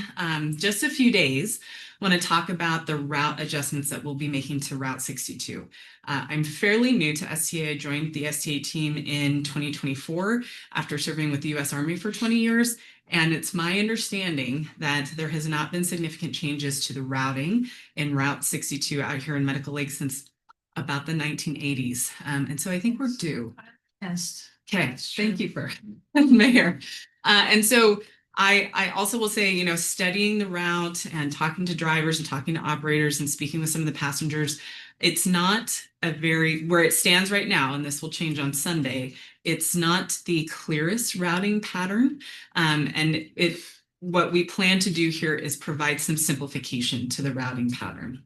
just a few days, I want to talk about the route adjustments that we'll be making to Route 62. I'm fairly new to STA. I joined the STA team in 2024 after serving with the U.S. Army for 20 years. And it's my understanding that there has not been significant changes to the routing in Route 62 out here in Medical Lake since about the 1980s. And so I think we're due. Yes. Okay, thank you for Mayor. And so I also will say, studying the route and talking to drivers and talking to operators and speaking with some of the passengers, it's not where it stands right now, and this will change on Sunday, it's not the clearest routing pattern. And what we plan to do here is provide some simplification to the routing pattern.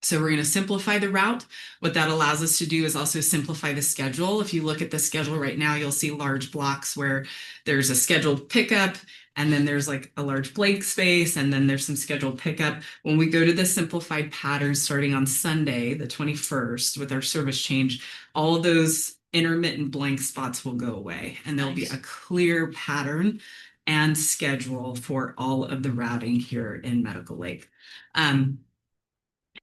So we're going to simplify the route. What that allows us to do is also simplify the schedule. If you look at the schedule right now, you'll see large blocks where there's a scheduled pickup, and then there's like a large blank space, and then there's some scheduled pickup. When we go to the simplified pattern starting on Sunday, the 21st, with our service change, all of those intermittent blank spots will go away, and there'll be Nice. a clear pattern and schedule for all of the routing here in Medical Lake.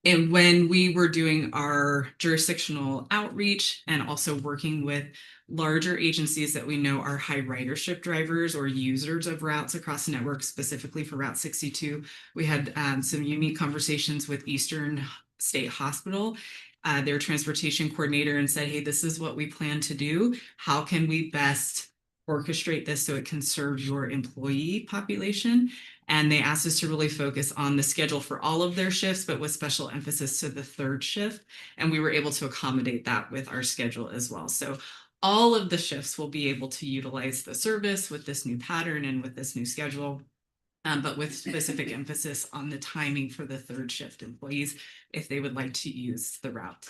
And when we were doing our jurisdictional outreach and also working with larger agencies that we know are high ridership drivers or users of routes across the network, specifically for Route 62, we had some unique conversations with Eastern State Hospital, their transportation coordinator, and said, hey, this is what we plan to do. How can we best orchestrate this so it can serve your employee population? And they asked us to really focus on the schedule for all of their shifts, but with special emphasis to the third shift. And we were able to accommodate that with our schedule as well. So all of the shifts will be able to utilize the service with this new pattern and with this new schedule, but with specific emphasis on the timing for the third shift employees if they would like to use the route.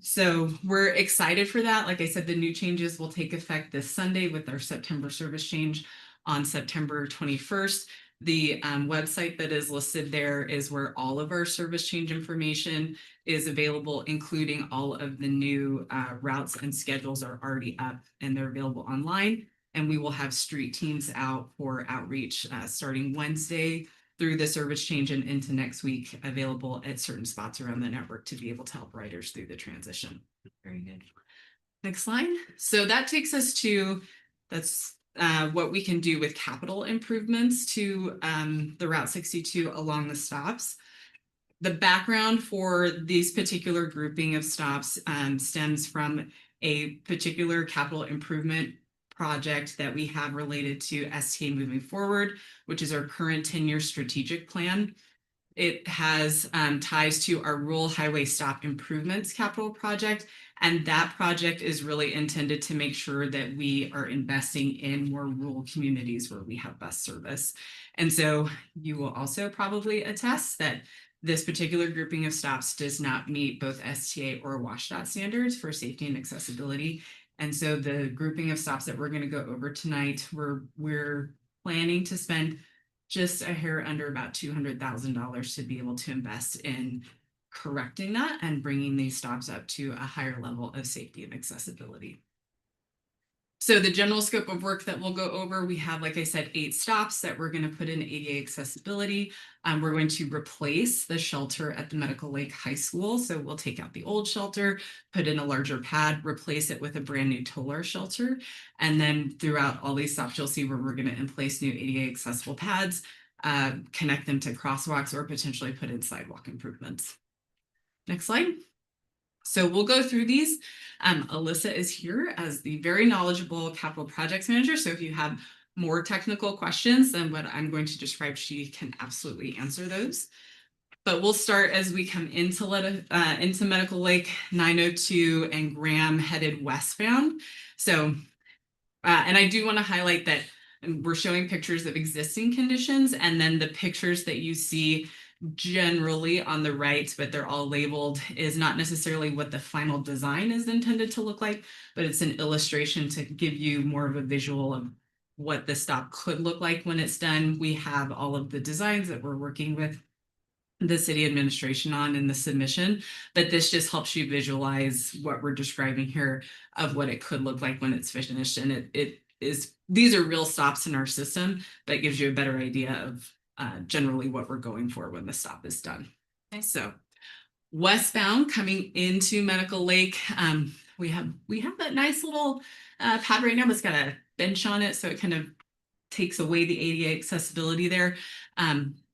So we're excited for that. Like I said, the new changes will take effect this Sunday with our September service change on September 21st. The website that is listed there is where all of our service change information is available, including all of the new routes and schedules are already up and they're available online. And we will have street teams out for outreach starting Wednesday through the service change and into next week, available at certain spots around the network to be able to help riders through the transition. Very good. Next slide. So that takes us to, that's what we can do with capital improvements to the Route 62 along the stops. The background for these particular grouping of stops stems from a particular capital improvement project that we have related to STA moving forward, which is our current 10-year strategic plan. It has ties to our rural highway stop improvements capital project. And that project is really intended to make sure that we are investing in more rural communities where we have best service. And so you will also probably attest that this particular grouping of stops does not meet both STA or WSDOT standards for safety and accessibility. And so the grouping of stops that we're going to go over tonight, we're planning to spend just a hair under about $200,000 to be able to invest in correcting that and bringing these stops up to a higher level of safety and accessibility. So the general scope of work that we'll go over, we have, like I said, 8 stops that we're going to put in ADA accessibility. We're going to replace the shelter at the Medical Lake High School. So we'll take out the old shelter, put in a larger pad, replace it with a brand new Tolar shelter. And then throughout all these stops, you'll see where we're going to place new ADA accessible pads, connect them to crosswalks, or potentially put in sidewalk improvements. Next slide. So we'll go through these. Alyssa is here as the very knowledgeable capital projects manager. So if you have more technical questions than what I'm going to describe, she can absolutely answer those. But we'll start as we come into Medical Lake 902 and Graham headed westbound. So, and I do want to highlight that we're showing pictures of existing conditions, and then the pictures that you see generally on the right, but they're all labeled, is not necessarily what the final design is intended to look like, but it's an illustration to give you more of a visual of what the stop could look like when it's done. We have all of the designs that we're working with the city administration on in the submission, but this just helps you visualize what we're describing here of what it could look like when it's finished. And these are real stops in our system that gives you a better idea of generally what we're going for when the stop is done. Okay, so westbound coming into Medical Lake, we have that nice little pad right now that's got a bench on it, so it kind of takes away the ADA accessibility there.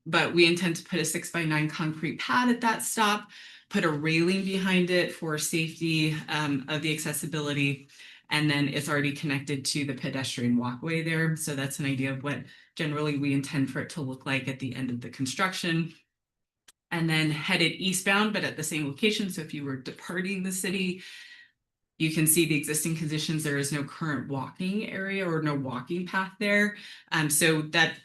But we intend to put a 6x9 concrete pad at that stop, put a railing behind it for safety of the accessibility. And then it's already connected to the pedestrian walkway there. So that's an idea of what generally we intend for it to look like at the end of the construction. And then headed eastbound, but at the same location. So if you were departing the city, you can see the existing conditions. There is no current walking area or no walking path there. So that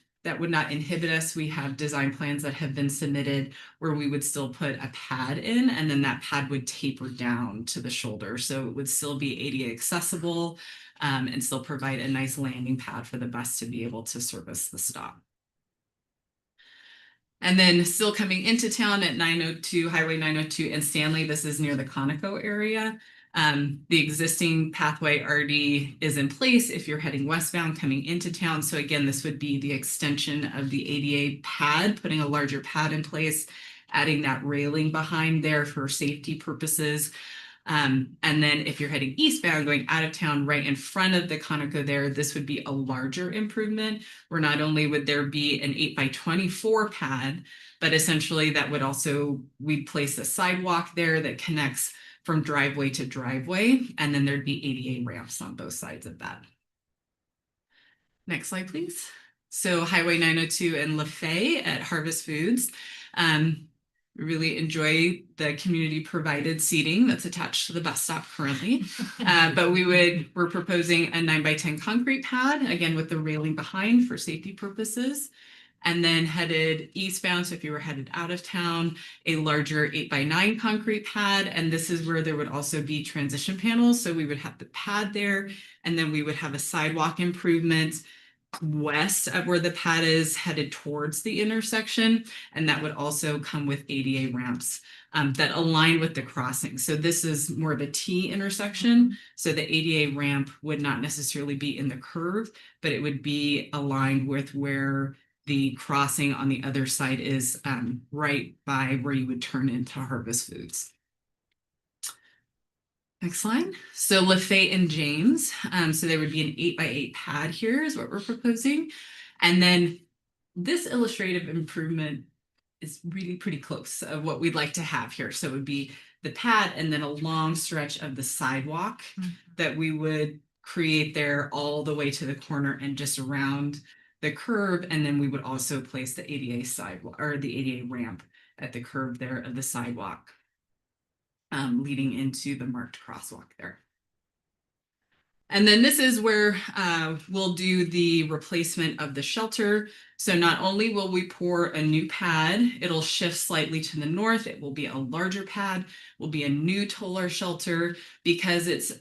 would not inhibit us. We have design plans that have been submitted where we would still put a pad in, and then that pad would taper down to the shoulder. So it would still be ADA accessible and still provide a nice landing pad for the bus to be able to service the stop. And then still coming into town at 902, Highway 902 and Stanley, this is near the Conoco area. The existing pathway already is in place if you're heading westbound coming into town. So again, this would be the extension of the ADA pad, putting a larger pad in place, adding that railing behind there for safety purposes. And then if you're heading eastbound, going out of town, right in front of the Conoco there, this would be a larger improvement, where not only would there be an 8x24 pad, but essentially that would also, we'd place a sidewalk there that connects from driveway to driveway, and then there'd be ADA ramps on both sides of that. Next slide, please. So Highway 902 and LaFay at Harvest Foods. We really enjoy the community provided seating that's attached to the bus stop currently. But we're proposing a 9x10 concrete pad, again with the railing behind for safety purposes. And then headed eastbound, so if you were headed out of town, a larger 8x9 concrete pad. And this is where there would also be transition panels. So we would have the pad there, and then we would have a sidewalk improvement west of where the pad is headed towards the intersection. And that would also come with ADA ramps that align with the crossing. So this is more of a T intersection. So the ADA ramp would not necessarily be in the curve, but it would be aligned with where the crossing on the other side is, right by where you would turn into Harvest Foods. Next slide. So LaFay and James. So there would be an 8x8 pad here is what we're proposing. And then this illustrative improvement is really pretty close of what we'd like to have here. So it would be the pad and then a long stretch of the sidewalk that we would create there all the way to the corner and just around the curb. And then we would also place the ADA sidewalk or the ADA ramp at the curb there of the sidewalk, leading into the marked crosswalk there. And then this is where we'll do the replacement of the shelter. So not only will we pour a new pad, it'll shift slightly to the north. It will be a larger pad, will be a new taller shelter because it's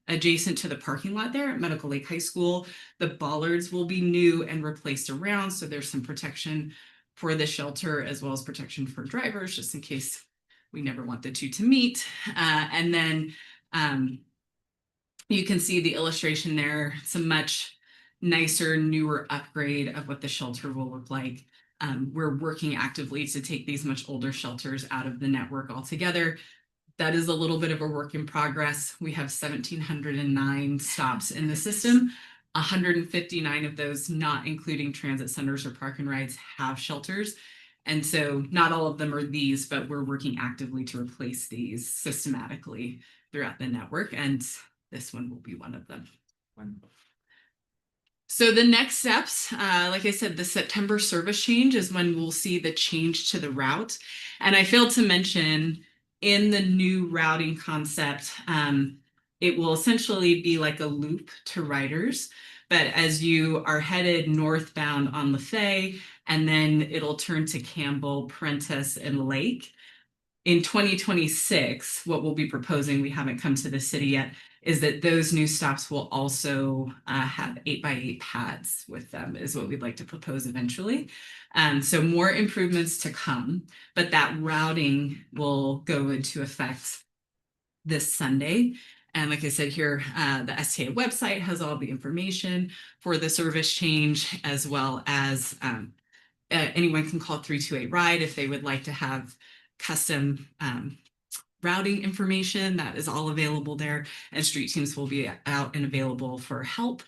adjacent to the parking lot there at Medical Lake High School. The bollards will be new and replaced around. So there's some protection for the shelter as well as protection for drivers, just in case we never want the two to meet. And then you can see the illustration there. It's a much nicer, newer upgrade of what the shelter will look like. We're working actively to take these much older shelters out of the network altogether. That is a little bit of a work in progress. We have 1,709 stops in the system. 159 of those, not including transit centers or park and rides, have shelters. And so not all of them are these, but we're working actively to replace these systematically throughout the network. And this one will be one of them. So the next steps, like I said, the September service change is when we'll see the change to the route. And I failed to mention in the new routing concept, it will essentially be like a loop to riders. But as you are headed northbound on LaFay, and then it'll turn to Campbell, Prentice, and Lake. In 2026, what we'll be proposing, we haven't come to the city yet, is that those new stops will also have 8x8 pads with them, is what we'd like to propose eventually. So more improvements to come, but that routing will go into effect this Sunday. And like I said here, the STA website has all the information for the service change, as well as anyone can call 328-RIDE if they would like to have custom routing information. That is all available there, and street teams will be out and available for help.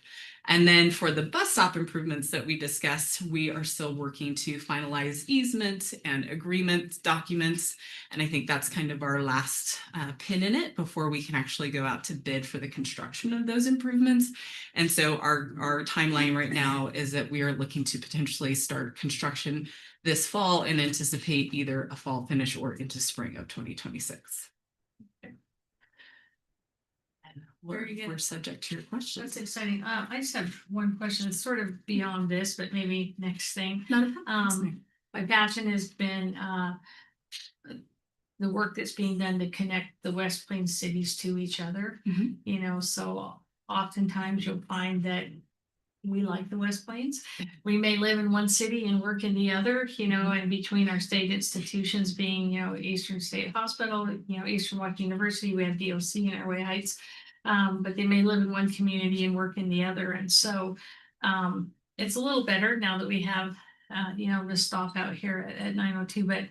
And then for the bus stop improvements that we discussed, we are still working to finalize easement and agreement documents. And I think that's kind of our last pin in it before we can actually go out to bid for the construction of those improvements. And so our timeline right now is that we are looking to potentially start construction this fall and anticipate either a fall finish or into spring of 2026. Very good. We're subject to your questions. That's exciting. I just have one question. It's sort of beyond this, but maybe next thing. Not a problem. My passion has been the work that's being done to connect the West Plains cities to each other. Mhm. You know, so oftentimes you'll find that we like the West Plains. We may live in one city and work in the other, you know, and between our state institutions being, you know, Eastern State Hospital, you know, Eastern Washington University, we have DOC in Airway Heights. But they may live in one community and work in the other. And so it's a little better now that we have, you know, the stop out here at 902, but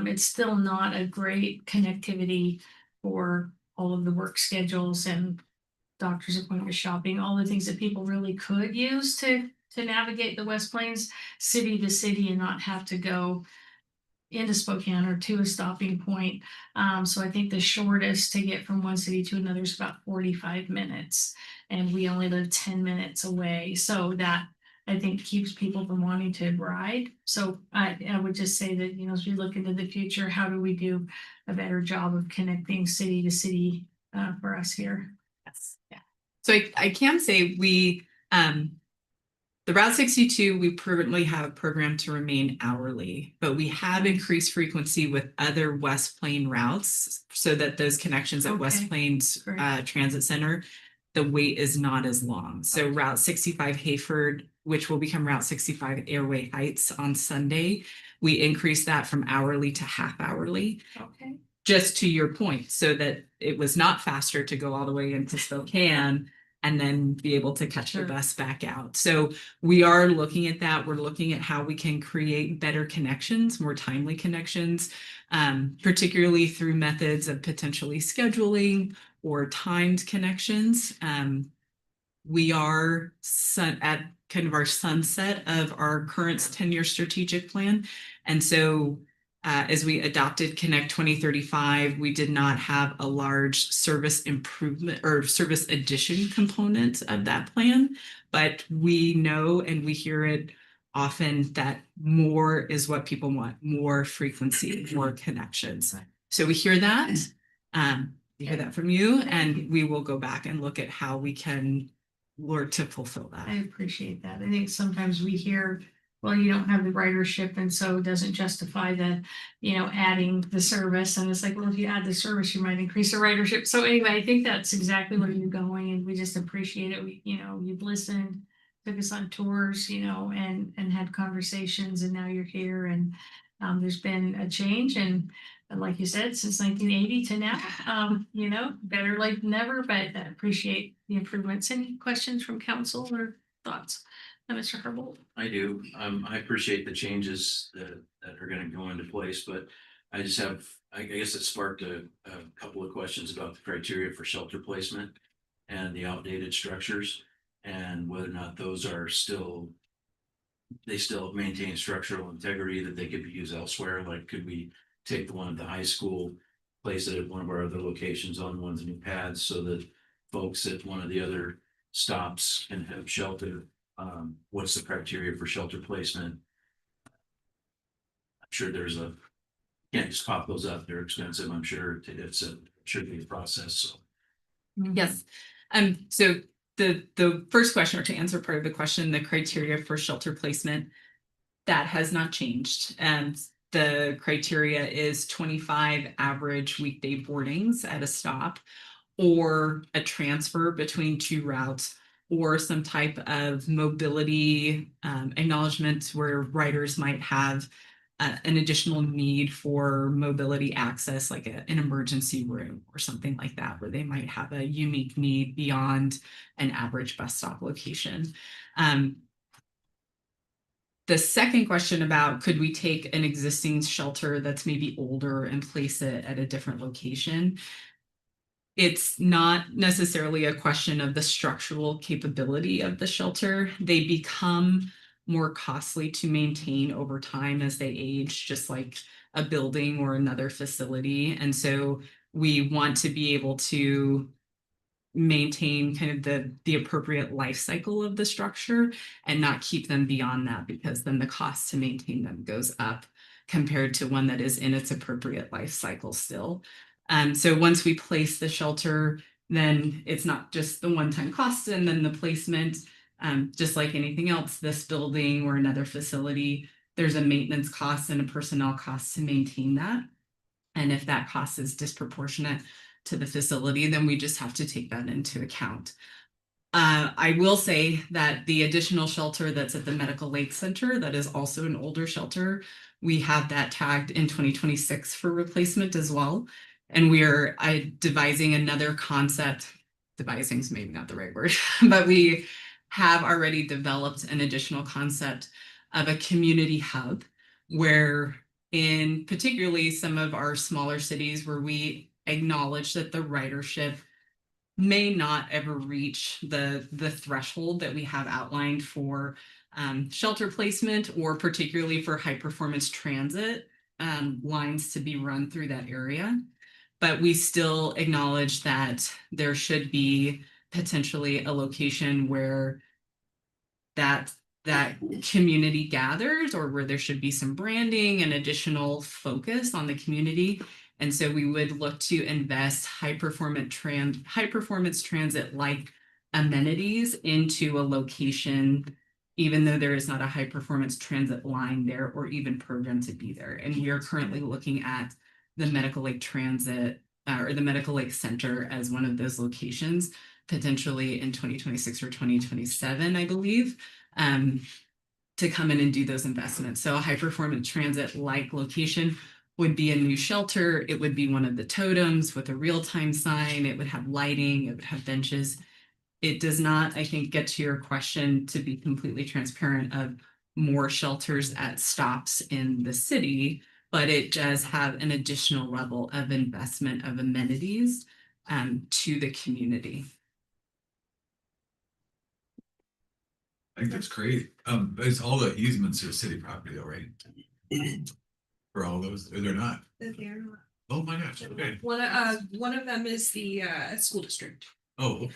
it's still not a great connectivity for all of the work schedules and doctor's appointment shopping, all the things that people really could use to navigate the West Plains city to city and not have to go into Spokane or to a stopping point. So I think the shortest to get from one city to another is about 45 minutes, and we only live 10 minutes away. So that, I think, keeps people from wanting to ride. So I would just say that, you know, as we look into the future, how do we do a better job of connecting city to city for us here? Yes. Yeah. So I can say we, the Route 62, we currently have a program to remain hourly, but we have increased frequency with other West Plain routes so that those connections at West Plains Transit Center, the wait is not as long. So Route 65 Hayford, which will become Route 65 Airway Heights on Sunday, we increased that from hourly to half hourly. Okay. Just to your point, so that it was not faster to go all the way into Spokane and then be able to catch the bus back out. So we are looking at that. We're looking at how we can create better connections, more timely connections, particularly through methods of potentially scheduling or timed connections. We are at kind of our sunset of our current 10-year strategic plan. And so as we adopted Connect 2035, we did not have a large service improvement or service addition component of that plan, but we know and we hear it often that more is what people want, more frequency, more connections. So we hear that, we hear that from you, and we will go back and look at how we can work to fulfill that. I appreciate that. I think sometimes we hear, well, you don't have the ridership, and so it doesn't justify the, you know, adding the service. And it's like, well, if you add the service, you might increase the ridership. So anyway, I think that's exactly where you're going, and we just appreciate it. We, you know, you've listened, took us on tours, you know, and had conversations, and now you're here, and there's been a change, and like you said, since 1980 to now, you know, better late than never, but I appreciate the improvements. Any questions from council or thoughts? Mr. Herbold? I do. I appreciate the changes that are gonna go into place, but I just have, I guess it sparked a couple of questions about the criteria for shelter placement and the outdated structures, and whether or not those are still, they still maintain structural integrity that they could be used elsewhere. Like, could we take the one at the high school, place it at one of our other locations on one of the new pads so that folks at one of the other stops can have shelter? What's the criteria for shelter placement? I'm sure there's a, can't just pop those up. They're expensive. I'm sure it's a, should be a process. So. Yes. So the first question, or to answer part of the question, the criteria for shelter placement, that has not changed. And the criteria is 25 average weekday boardings at a stop, or a transfer between two routes, or some type of mobility acknowledgement where riders might have an additional need for mobility access, like an emergency room or something like that, where they might have a unique need beyond an average bus stop location. The second question about, could we take an existing shelter that's maybe older and place it at a different location? It's not necessarily a question of the structural capability of the shelter. They become more costly to maintain over time as they age, just like a building or another facility. And so we want to be able to maintain kind of the appropriate life cycle of the structure and not keep them beyond that, because then the cost to maintain them goes up compared to one that is in its appropriate life cycle still. So once we place the shelter, then it's not just the one-time cost and then the placement, just like anything else, this building or another facility, there's a maintenance cost and a personnel cost to maintain that. And if that cost is disproportionate to the facility, then we just have to take that into account. I will say that the additional shelter that's at the Medical Lake Center, that is also an older shelter, we have that tagged in 2026 for replacement as well. And we are devising another concept. Devising is maybe not the right word, but we have already developed an additional concept of a community hub where in particularly some of our smaller cities where we acknowledge that the ridership may not ever reach the threshold that we have outlined for shelter placement or particularly for high performance transit lines to be run through that area. But we still acknowledge that there should be potentially a location where that community gathers or where there should be some branding and additional focus on the community. And so we would look to invest high performance transit like amenities into a location, even though there is not a high performance transit line there or even program to be there. And we are currently looking at the Medical Lake Transit or the Medical Lake Center as one of those locations, potentially in 2026 or 2027, I believe, to come in and do those investments. So a high performance transit like location would be a new shelter. It would be one of the totems with a real-time sign. It would have lighting, it would have benches. It does not, I think, get to your question, to be completely transparent, of more shelters at stops in the city, but it does have an additional level of investment of amenities to the community. I think that's great. It's all the easements are city property though, right? For all those, or they're not? They're not. Oh my gosh, okay. One of them is the school district. Oh, okay.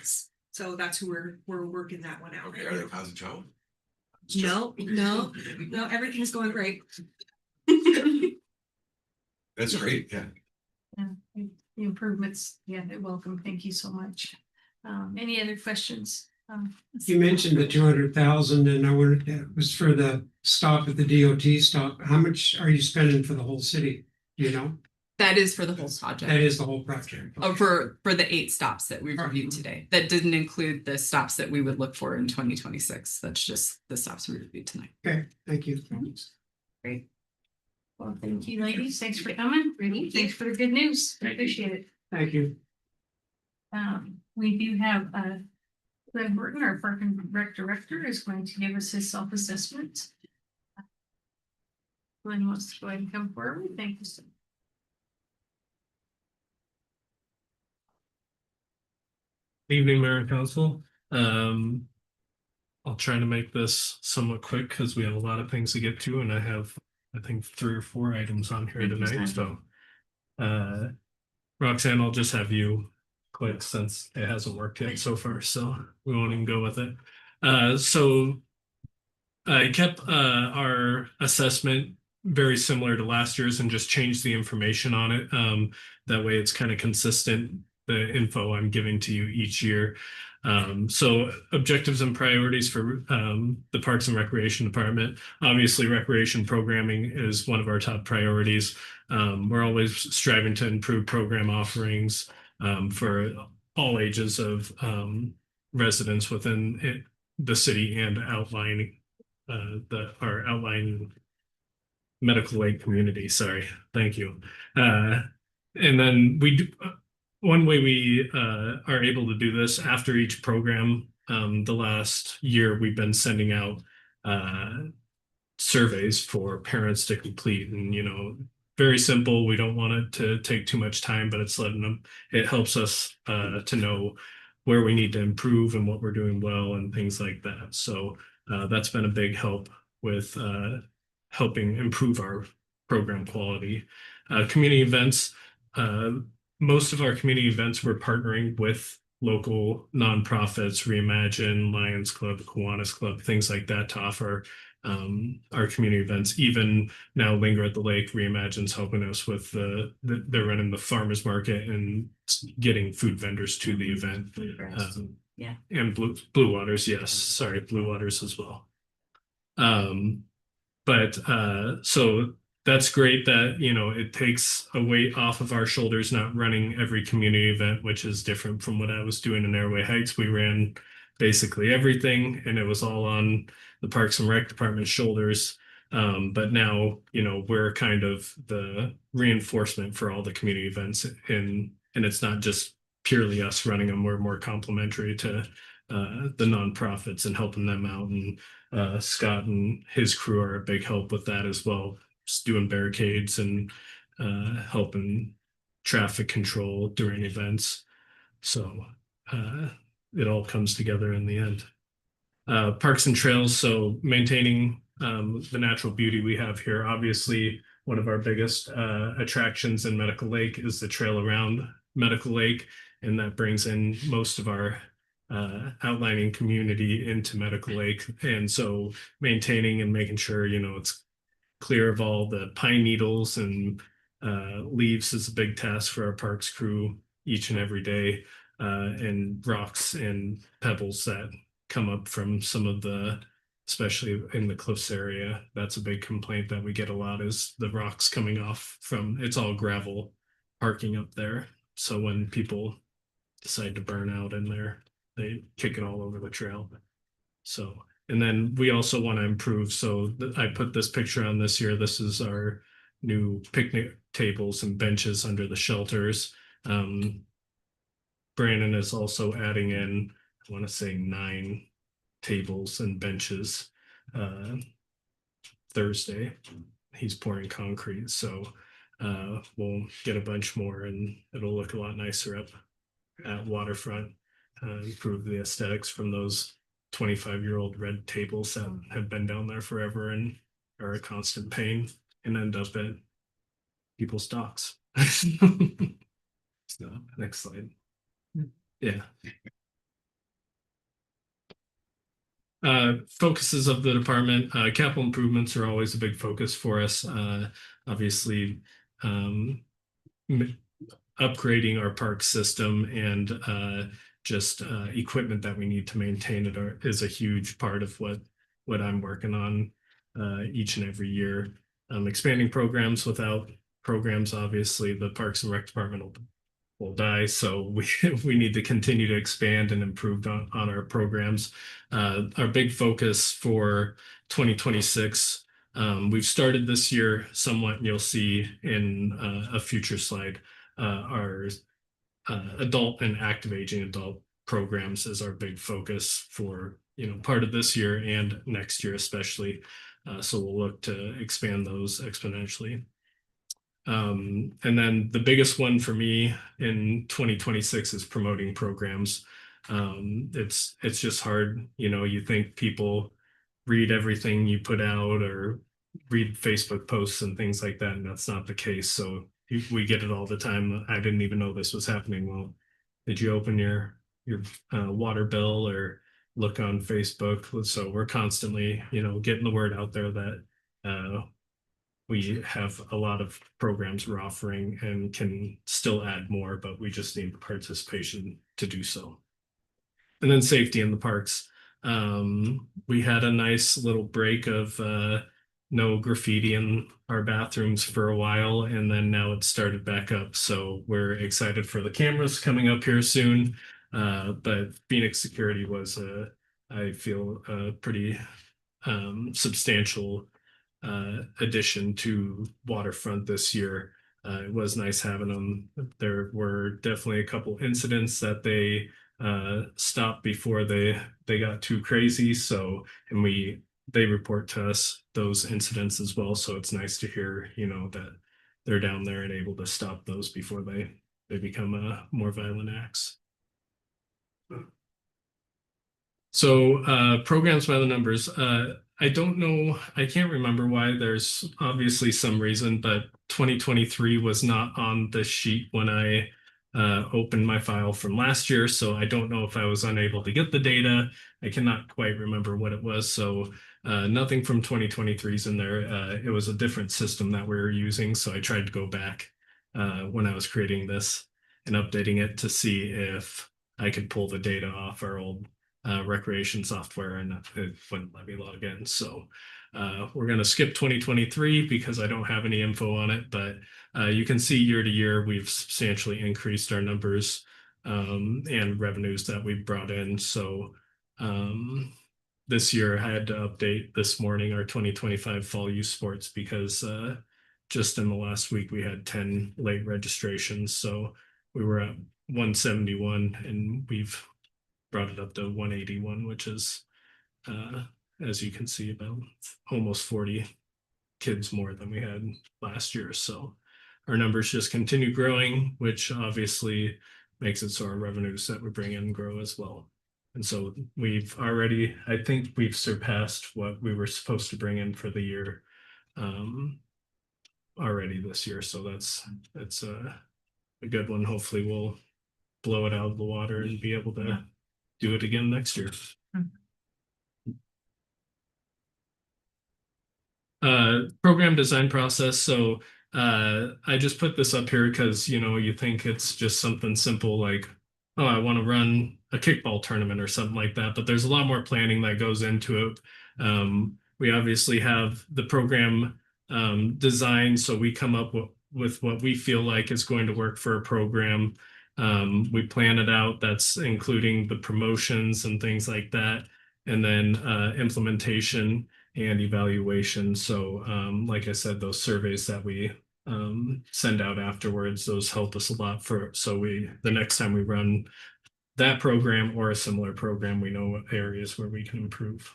So that's who we're working that one out. Okay, are they causing trouble? No, everything's going great. That's great, yeah. Yeah, the improvements, yeah, they're welcome. Thank you so much. Any other questions? You mentioned the 200,000 and I wanted, it was for the stop at the DOT stop. How much are you spending for the whole city? Do you know? That is for the whole project. That is the whole project. Oh, for the 8 stops that we've reviewed today. That didn't include the stops that we would look for in 2026. That's just the stops we reviewed tonight. Okay, thank you. Great. Well, thank you, ladies. Thanks for coming. Thanks for the good news. I appreciate it. Thank you. We do have Glenn Burton, our Park and Rec Director, is going to give us his self-assessment. Glenn wants to go ahead and come forward. Thank you so much. Evening, Mayor and Council. I'll try to make this somewhat quick because we have a lot of things to get to, and I have, I think, 3 or 4 items on here tonight. So, Roxanne, I'll just have you click since it hasn't worked yet so far, so we won't even go with it. So I kept our assessment very similar to last year's and just changed the information on it. That way it's kind of consistent, the info I'm giving to you each year. So objectives and priorities for the Parks and Recreation Department. Obviously, recreation programming is one of our top priorities. We're always striving to improve program offerings for all ages of residents within the city and outlining our outlying Medical Lake community. Sorry, thank you. And then we do. One way we are able to do this after each program, the last year we've been sending out surveys for parents to complete, and very simple. We don't want it to take too much time, but it's letting them. It helps us to know where we need to improve and what we're doing well and things like that. So that's been a big help with helping improve our program quality. Community events. Most of our community events, we're partnering with local nonprofits, Reimagine, Lions Club, Kiwanis Club, things like that to offer our community events. Even now, Linger at the Lake, Reimagine's helping us with they're running the farmers market and getting food vendors to the event. Yeah. And Blue Waters, yes. Sorry, Blue Waters as well. So that's great that, it takes a weight off of our shoulders, not running every community event, which is different from what I was doing in Airway Heights. We ran basically everything, and it was all on the Parks and Rec Department's shoulders. But now, you know, we're kind of the reinforcement for all the community events, and it's not just purely us running them. We're more complimentary to the nonprofits and helping them out. And Scott and his crew are a big help with that as well, just doing barricades and helping traffic control during events. So it all comes together in the end. Parks and trails, so maintaining the natural beauty we have here. Obviously, one of our biggest attractions in Medical Lake is the trail around Medical Lake, and that brings in most of our outlining community into Medical Lake. And so maintaining and making sure, you know, it's clear of all the pine needles and leaves is a big task for our parks crew each and every day, and rocks and pebbles that come up from some of the, especially in the cliffs area. That's a big complaint that we get a lot, is the rocks coming off from, it's all gravel parking up there. So when people decide to burn out in there, they kick it all over the trail. So, and then we also want to improve. So I put this picture on this year. This is our new picnic tables and benches under the shelters. Brandon is also adding in, I want to say 9 tables and benches Thursday. He's pouring concrete, so we'll get a bunch more and it'll look a lot nicer up at Waterfront. Improve the aesthetics from those 25-year-old red tables that have been down there forever and are a constant pain and end up at people's docks. So next slide. Yeah. Focuses of the department. Capital improvements are always a big focus for us. Obviously, upgrading our park system and just equipment that we need to maintain it is a huge part of what I'm working on each and every year. Expanding programs. Without programs, obviously, the Parks and Rec Department will die. So we need to continue to expand and improve on our programs. Our big focus for 2026, we've started this year somewhat, and you'll see in a future slide, our adult and active aging adult programs is our big focus for, you know, part of this year and next year especially. So we'll look to expand those exponentially. And then the biggest one for me in 2026 is promoting programs. It's just hard, you know, you think people read everything you put out or read Facebook posts and things like that, and that's not the case. So we get it all the time. I didn't even know this was happening. Well, did you open your water bill or look on Facebook? So we're constantly, you know, getting the word out there that we have a lot of programs we're offering and can still add more, but we just need participation to do so. And then safety in the parks. We had a nice little break of no graffiti in our bathrooms for a while, and then now it's started back up. So we're excited for the cameras coming up here soon. But Phoenix Security was, I feel, a pretty substantial addition to Waterfront this year. It was nice having them. There were definitely a couple incidents that they stopped before they got too crazy. So, and they report to us those incidents as well. So it's nice to hear, you know, that they're down there and able to stop those before they become more violent acts. So programs by the numbers. I don't know, I can't remember why. There's obviously some reason, but 2023 was not on the sheet when I opened my file from last year. So I don't know if I was unable to get the data. I cannot quite remember what it was. So nothing from 2023 is in there. It was a different system that we were using. So I tried to go back when I was creating this and updating it to see if I could pull the data off our old recreation software, and it wouldn't let me log in. So we're going to skip 2023 because I don't have any info on it, but you can see year to year we've substantially increased our numbers and revenues that we've brought in. So this year I had to update this morning our 2025 fall youth sports because just in the last week we had 10 late registrations. So we were at 171 and we've brought it up to 181, which is as you can see, about almost 40 kids more than we had last year. So our numbers just continue growing, which obviously makes it so our revenues that we bring in grow as well. And so we've already, I think we've surpassed what we were supposed to bring in for the year already this year. So that's a good one. Hopefully we'll blow it out of the water and be able to do it again next year. Program design process. So I just put this up here because you think it's just something simple like, oh, I want to run a kickball tournament or something like that, but there's a lot more planning that goes into it. We obviously have the program design, so we come up with what we feel like is going to work for a program. We plan it out, that's including the promotions and things like that, and then implementation and evaluation. So like I said, those surveys that we send out afterwards, those help us a lot the next time we run that program or a similar program, we know what areas where we can improve.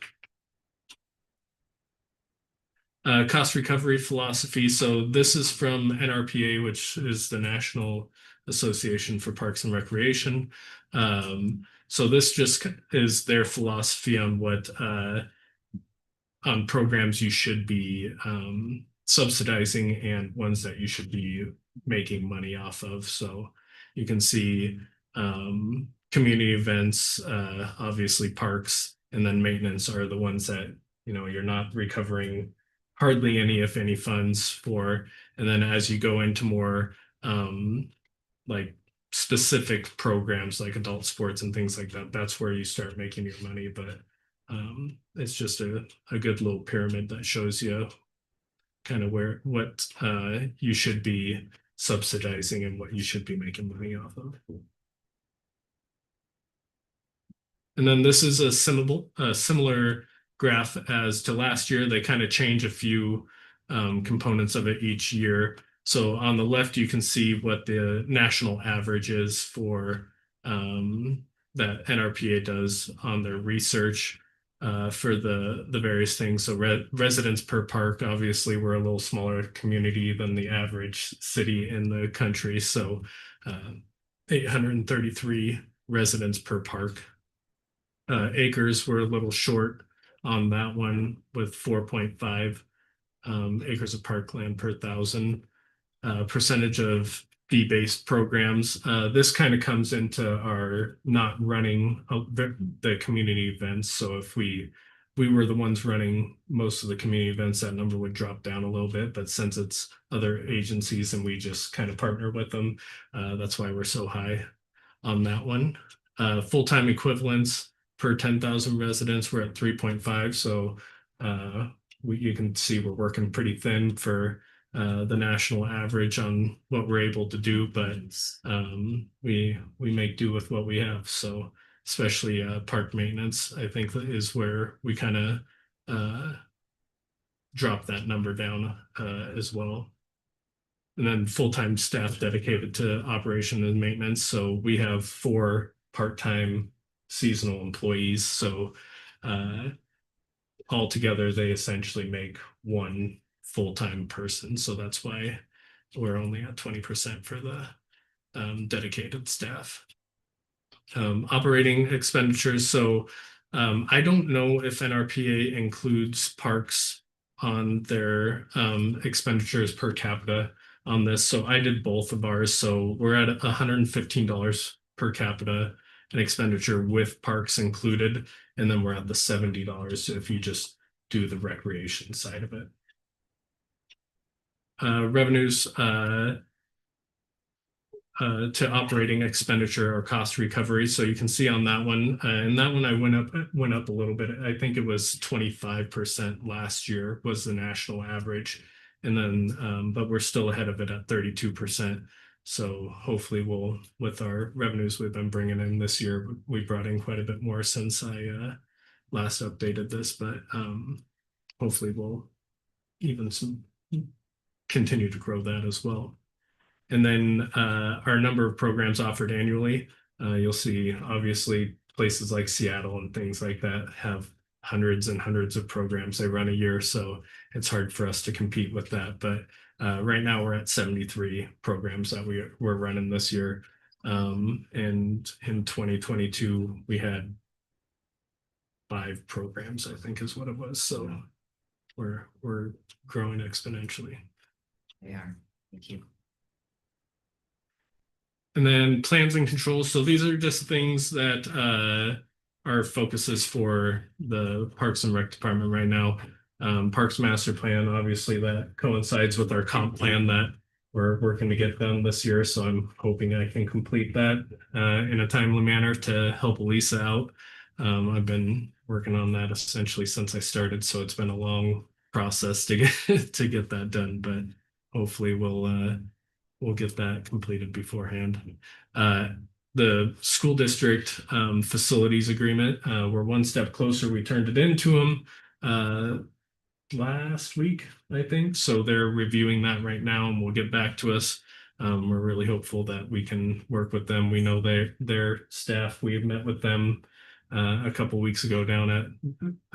Cost recovery philosophy. So this is from NRPA, which is the National Association for Parks and Recreation. So this just is their philosophy on what on programs you should be subsidizing and ones that you should be making money off of. So you can see community events, obviously parks, and then maintenance are the ones that you're not recovering hardly any, if any, funds for. And then as you go into more like specific programs like adult sports and things like that, that's where you start making your money. But it's just a good little pyramid that shows you kind of what you should be subsidizing and what you should be making money off of. And then this is a similar graph as to last year. They kind of change a few components of it each year. So on the left, you can see what the national average is for that NRPA does on their research for the various things. So residents per park, obviously we're a little smaller community than the average city in the country. So 833 residents per park. Acres were a little short on that one with 4.5 acres of parkland per thousand. Percentage of fee-based programs. This kind of comes into our not running the community events. So if we were the ones running most of the community events, that number would drop down a little bit. But since it's other agencies and we just kind of partner with them, that's why we're so high on that one. Full-time equivalents per 10,000 residents, we're at 3.5. So you can see we're working pretty thin for the national average on what we're able to do, but we make do with what we have. So especially park maintenance, I think is where we kind of drop that number down as well. And then full-time staff dedicated to operation and maintenance. So we have 4 part-time seasonal employees. So altogether, they essentially make 1 full-time person. So that's why we're only at 20% for the dedicated staff. Operating expenditures. So I don't know if NRPA includes parks on their expenditures per capita on this. So I did both of ours. So we're at $115 per capita an expenditure with parks included. And then we're at the $70 if you just do the recreation side of it. Revenues to operating expenditure or cost recovery. So you can see on that one, and that one I went up a little bit. I think it was 25% last year was the national average, and then but we're still ahead of it at 32%. So hopefully we'll, with our revenues we've been bringing in this year, we brought in quite a bit more since I last updated this, but hopefully we'll even continue to grow that as well. And then our number of programs offered annually, you'll see obviously places like Seattle and things like that have hundreds and hundreds of programs they run a year. So it's hard for us to compete with that. But right now we're at 73 programs that we're running this year. And in 2022, we had 5 programs, I think is what it was. So we're growing exponentially. We are. Thank you. And then plans and controls. So these are just things that are focuses for the Parks and Rec Department right now. Parks Master Plan, obviously that coincides with our comp plan that we're working to get done this year. So I'm hoping I can complete that in a timely manner to help Elisa out. I've been working on that essentially since I started. So it's been a long process to get that done, but hopefully we'll get that completed beforehand. The school district facilities agreement, we're one step closer. We turned it into them last week, I think. So they're reviewing that right now and will get back to us. We're really hopeful that we can work with them. We know their staff, we have met with them a couple weeks ago down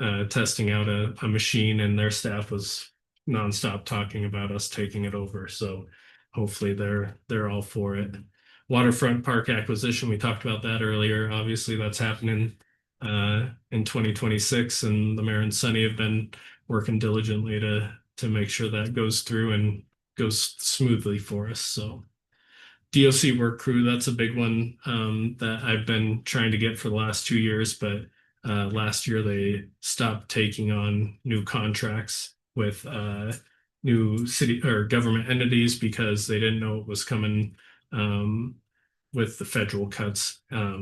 at testing out a machine, and their staff was nonstop talking about us taking it over. So hopefully they're all for it. Waterfront park acquisition, we talked about that earlier. Obviously that's happening in 2026, and the mayor and Sunny have been working diligently to make sure that goes through and goes smoothly for us. So DOC work crew, that's a big one that I've been trying to get for the last 2 years, but last year they stopped taking on new contracts with new city or government entities because they didn't know what was coming with the federal cuts.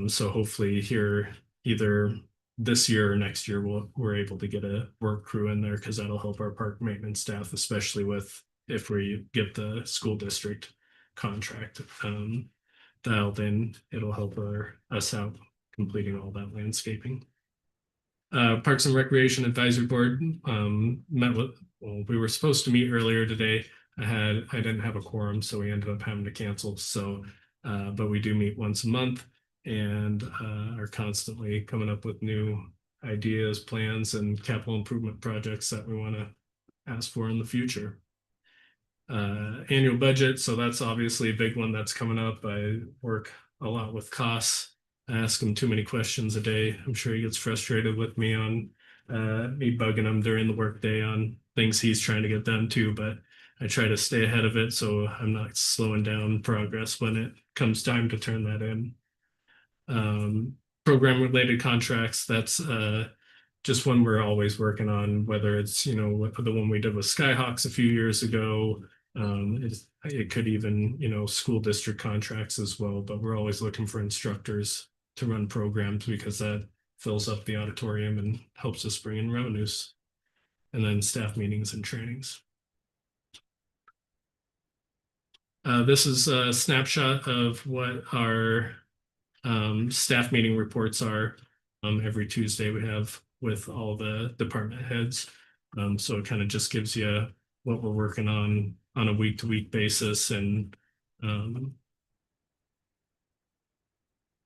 So hopefully here either this year or next year we're able to get a work crew in there, because that'll help our park maintenance staff, especially with if we get the school district contract dialed in. It'll help us out completing all that landscaping. Parks and Recreation Advisory Board met with, well, we were supposed to meet earlier today. I didn't have a quorum, so we ended up having to cancel. So, but we do meet once a month and are constantly coming up with new ideas, plans, and capital improvement projects that we want to ask for in the future. Annual budget, so that's obviously a big one that's coming up. I work a lot with costs. I ask him too many questions a day. I'm sure he gets frustrated with me on me bugging him during the workday on things he's trying to get done too, but I try to stay ahead of it so I'm not slowing down progress when it comes time to turn that in. Program related contracts, that's just one we're always working on, whether it's, you know, the one we did with Skyhawks a few years ago. It could even, you know, school district contracts as well, but we're always looking for instructors to run programs because that fills up the auditorium and helps us bring in revenues. And then staff meetings and trainings. This is a snapshot of what our staff meeting reports are. Every Tuesday we have with all the department heads. So it kind of just gives you what we're working on a week-to-week basis. And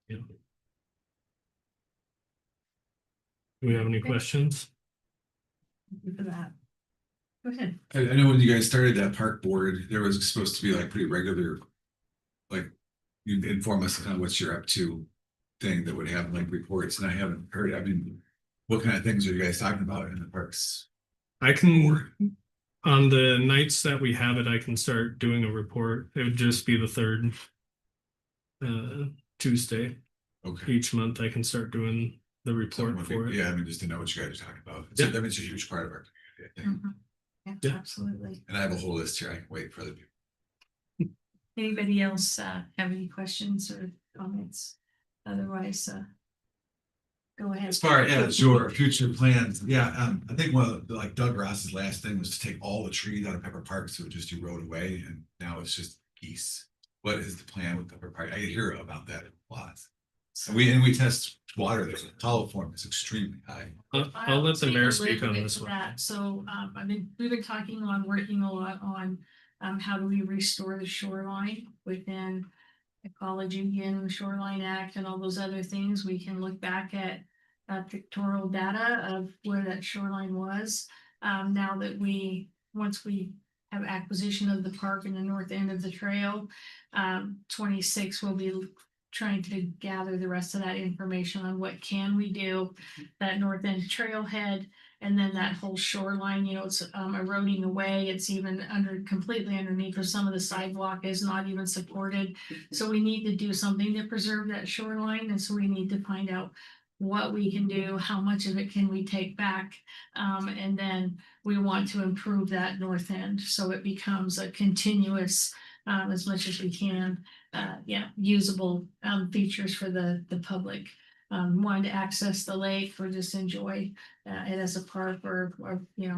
yeah. Do we have any questions? Thank you for that. Go ahead. I know when you guys started that park board, there was supposed to be like pretty regular, like you inform us kind of what you're up to thing that would have like reports, and I haven't heard. I mean, what kind of things are you guys talking about in the parks? I can, on the nights that we have it, I can start doing a report. It would just be the third Tuesday. Okay. Each month I can start doing the report for it. Yeah, I mean, just to know what you guys are talking about. Yeah. That means a huge part of our community, I think. Yeah, Yeah. absolutely. And I have a whole list here. I can wait for other people. Anybody else have any questions or comments? Otherwise, go ahead. As far as your future plans, yeah, I think one of like Doug Ross's last thing was to take all the trees out of Pepper Park, so just do road away, and now it's just geese. what is the plan with Upper Park? I hear about that a lot. And we test water, there's a coliform is extremely high. I'll let the mayor a speak little on bit this to one. that. So, we've been working a lot on, how do we restore the shoreline within ecology again, the Shoreline Act and all those other things. We can look back at pictorial data of where that shoreline was. Now that once we have acquisition of the park and the north end of the trail, 26 will be trying to gather the rest of that information on what can we do, that north end trailhead, and then that whole shoreline, it's eroding away. It's even completely underneath, or some of the sidewalk is not even supported. So we need to do something to preserve that shoreline, and so we need to find out what we can do, how much of it can we take back, and then we want to improve that north end so it becomes a continuous, as much as we can, usable features for the public. Wanting to access the lake or just enjoy it as a park, or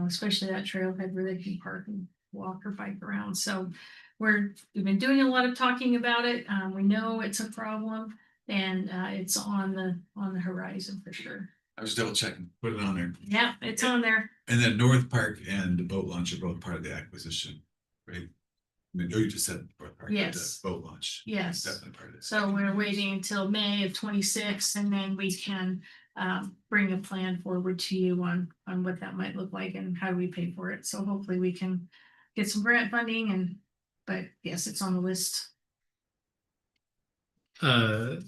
especially that trailhead where they can park and walk or bike around. So we've been doing a lot of talking about it. We know it's a problem, and it's on the horizon for sure. I was double checking, put it on there. Yeah, it's on there. And then North Park and the boat launch are both part of the acquisition, right? I mean, you just said North Park, but Yes. the boat launch. Yes. Definitely part of it. So we're waiting until May of 26, and then we can bring a plan forward to you on what that might look like and how do we pay for it. So hopefully we can get some grant funding, but yes, it's on the list. But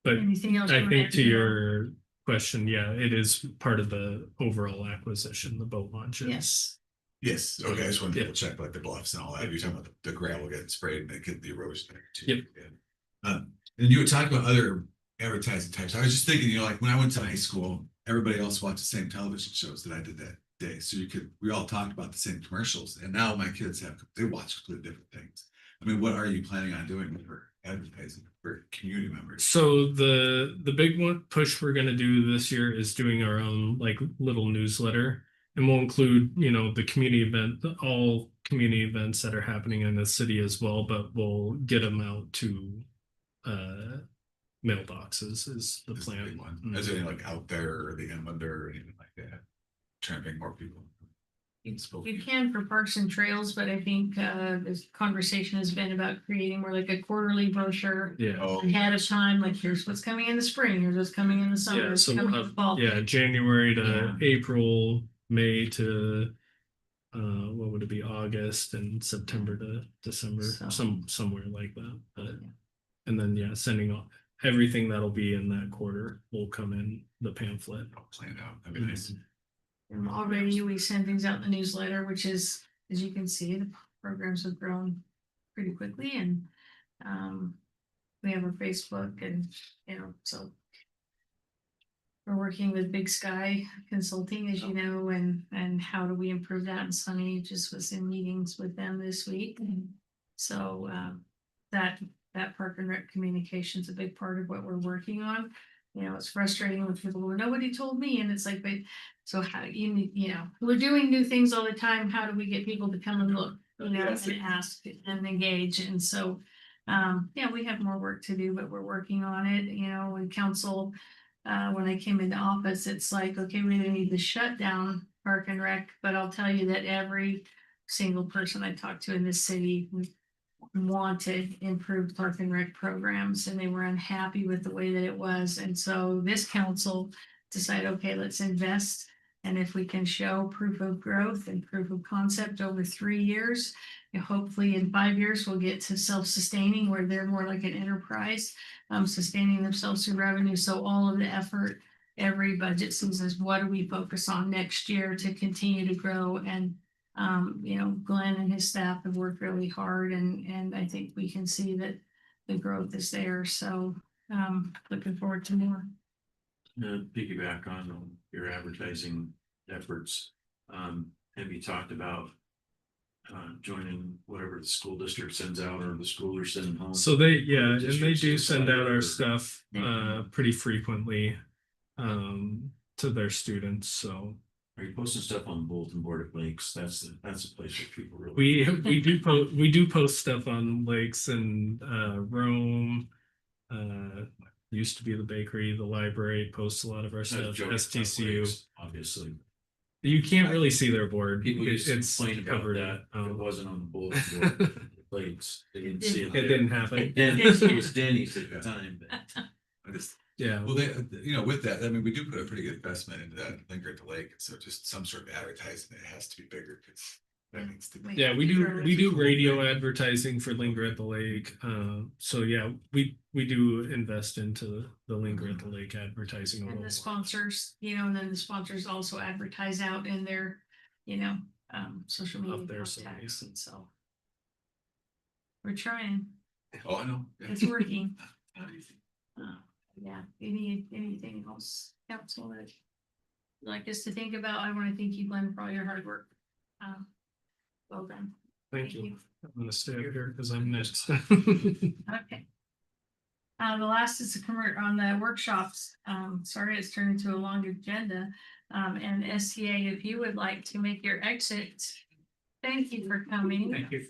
Anything else? I you wanna think add to that? your question, yeah, it is part of the overall acquisition, the boat launches. Yes. Yes, okay, I just wanted to Yeah. double check like the bluffs and all that. You're talking about the gravel getting sprayed and get the erosion there too. Yep. Yeah. And you were talking about other advertising types. I was just thinking, like when I went to high school, everybody else watched the same television shows that I did that day. So we all talked about the same commercials, and now my kids they watch completely different things. I mean, what are you planning on doing for advertising for community members? So the big push we're gonna do this year is doing our own like little newsletter. And we'll include, the community event, all community events that are happening in the city as well, but we'll get them out to mailboxes is the This is the plan. big one. Is there any like out there or the Inlander or anything like that? Trying to bring more people. You can for parks and trails, but I think this conversation has been about creating more like a quarterly brochure Yeah. Oh, ahead of time, like here's what's coming in the spring, here's what's coming in the summer, Yeah, what's so coming we'll in the have, fall. January to Yeah. April, May to what would it be, August, and September to December, So- somewhere like that. But and then sending off everything that'll be in that quarter will come in the pamphlet. planned out. That'd be nice. And already we send things out in the newsletter, which is, as you can see, the programs have grown pretty quickly, and we have our Facebook, and so we're working with Big Sky Consulting, as you know, and how do we improve that? And Sunny just was in meetings with them this week. So that Park and Rec communication is a big part of what we're working on. It's frustrating when people go, nobody told me, and it's like, but so how we're doing new things all the time. How do we get people to come and look, and ask and engage? And so, we have more work to do, but we're working on it. When council, when I came into office, it's like, okay, we need to shut down Park and Rec, but I'll tell you that every single person I talked to in this city wanted improved Park and Rec programs, and they were unhappy with the way that it was. And so this council decided, okay, let's invest. And if we can show proof of growth and proof of concept over 3 years, hopefully in 5 years, we'll get to self-sustaining, where they're more like an enterprise, sustaining themselves through revenue. So all of the effort, every budget season is what do we focus on next year to continue to grow. And Glenn and his staff have worked really hard, and I think we can see that the growth is there. So looking forward to more. Piggyback on your advertising efforts. Have you talked about joining whatever the school district sends out, or the school are sending home? So they and they Districts do to send decide out our or- stuff pretty frequently to their students. So Are you posting stuff on the bulletin board at Lakes? That's the place where people really. We do post stuff on Lakes and Rome. Used to be the bakery, the library posts a lot of our That's stuff. joking about STCU. Lakes, obviously. You can't really see their board. People used to It's complain about covered. that. If it wasn't on the bulletin board at Lakes. They didn't see it. It didn't happen. It was Denny's at the time, but. I just, Yeah. well, they, with that, I mean, we do put a pretty good investment into that Linger at the Lake, and so just some sort of advertising, it has to be bigger, because that needs to be. Yeah, we do radio advertising for Linger at the Lake. So yeah, we do invest into the Linger at the Lake advertising a And little the more. sponsors, and then the sponsors also advertise out in their, social media Up there, so, contacts, and so. We're trying, Oh, I know. Yeah. it's working. Not easy. Yeah, anything else, council, that you'd like us to think about? I want to thank you, Glenn, for all your hard work. Well done. Thank you. I'm gonna stay up here because I'm next. Okay. The last is on the workshops. Sorry, it's turned into a long agenda. And SCA, if you would like to make your exit, thank you for coming. Thank you.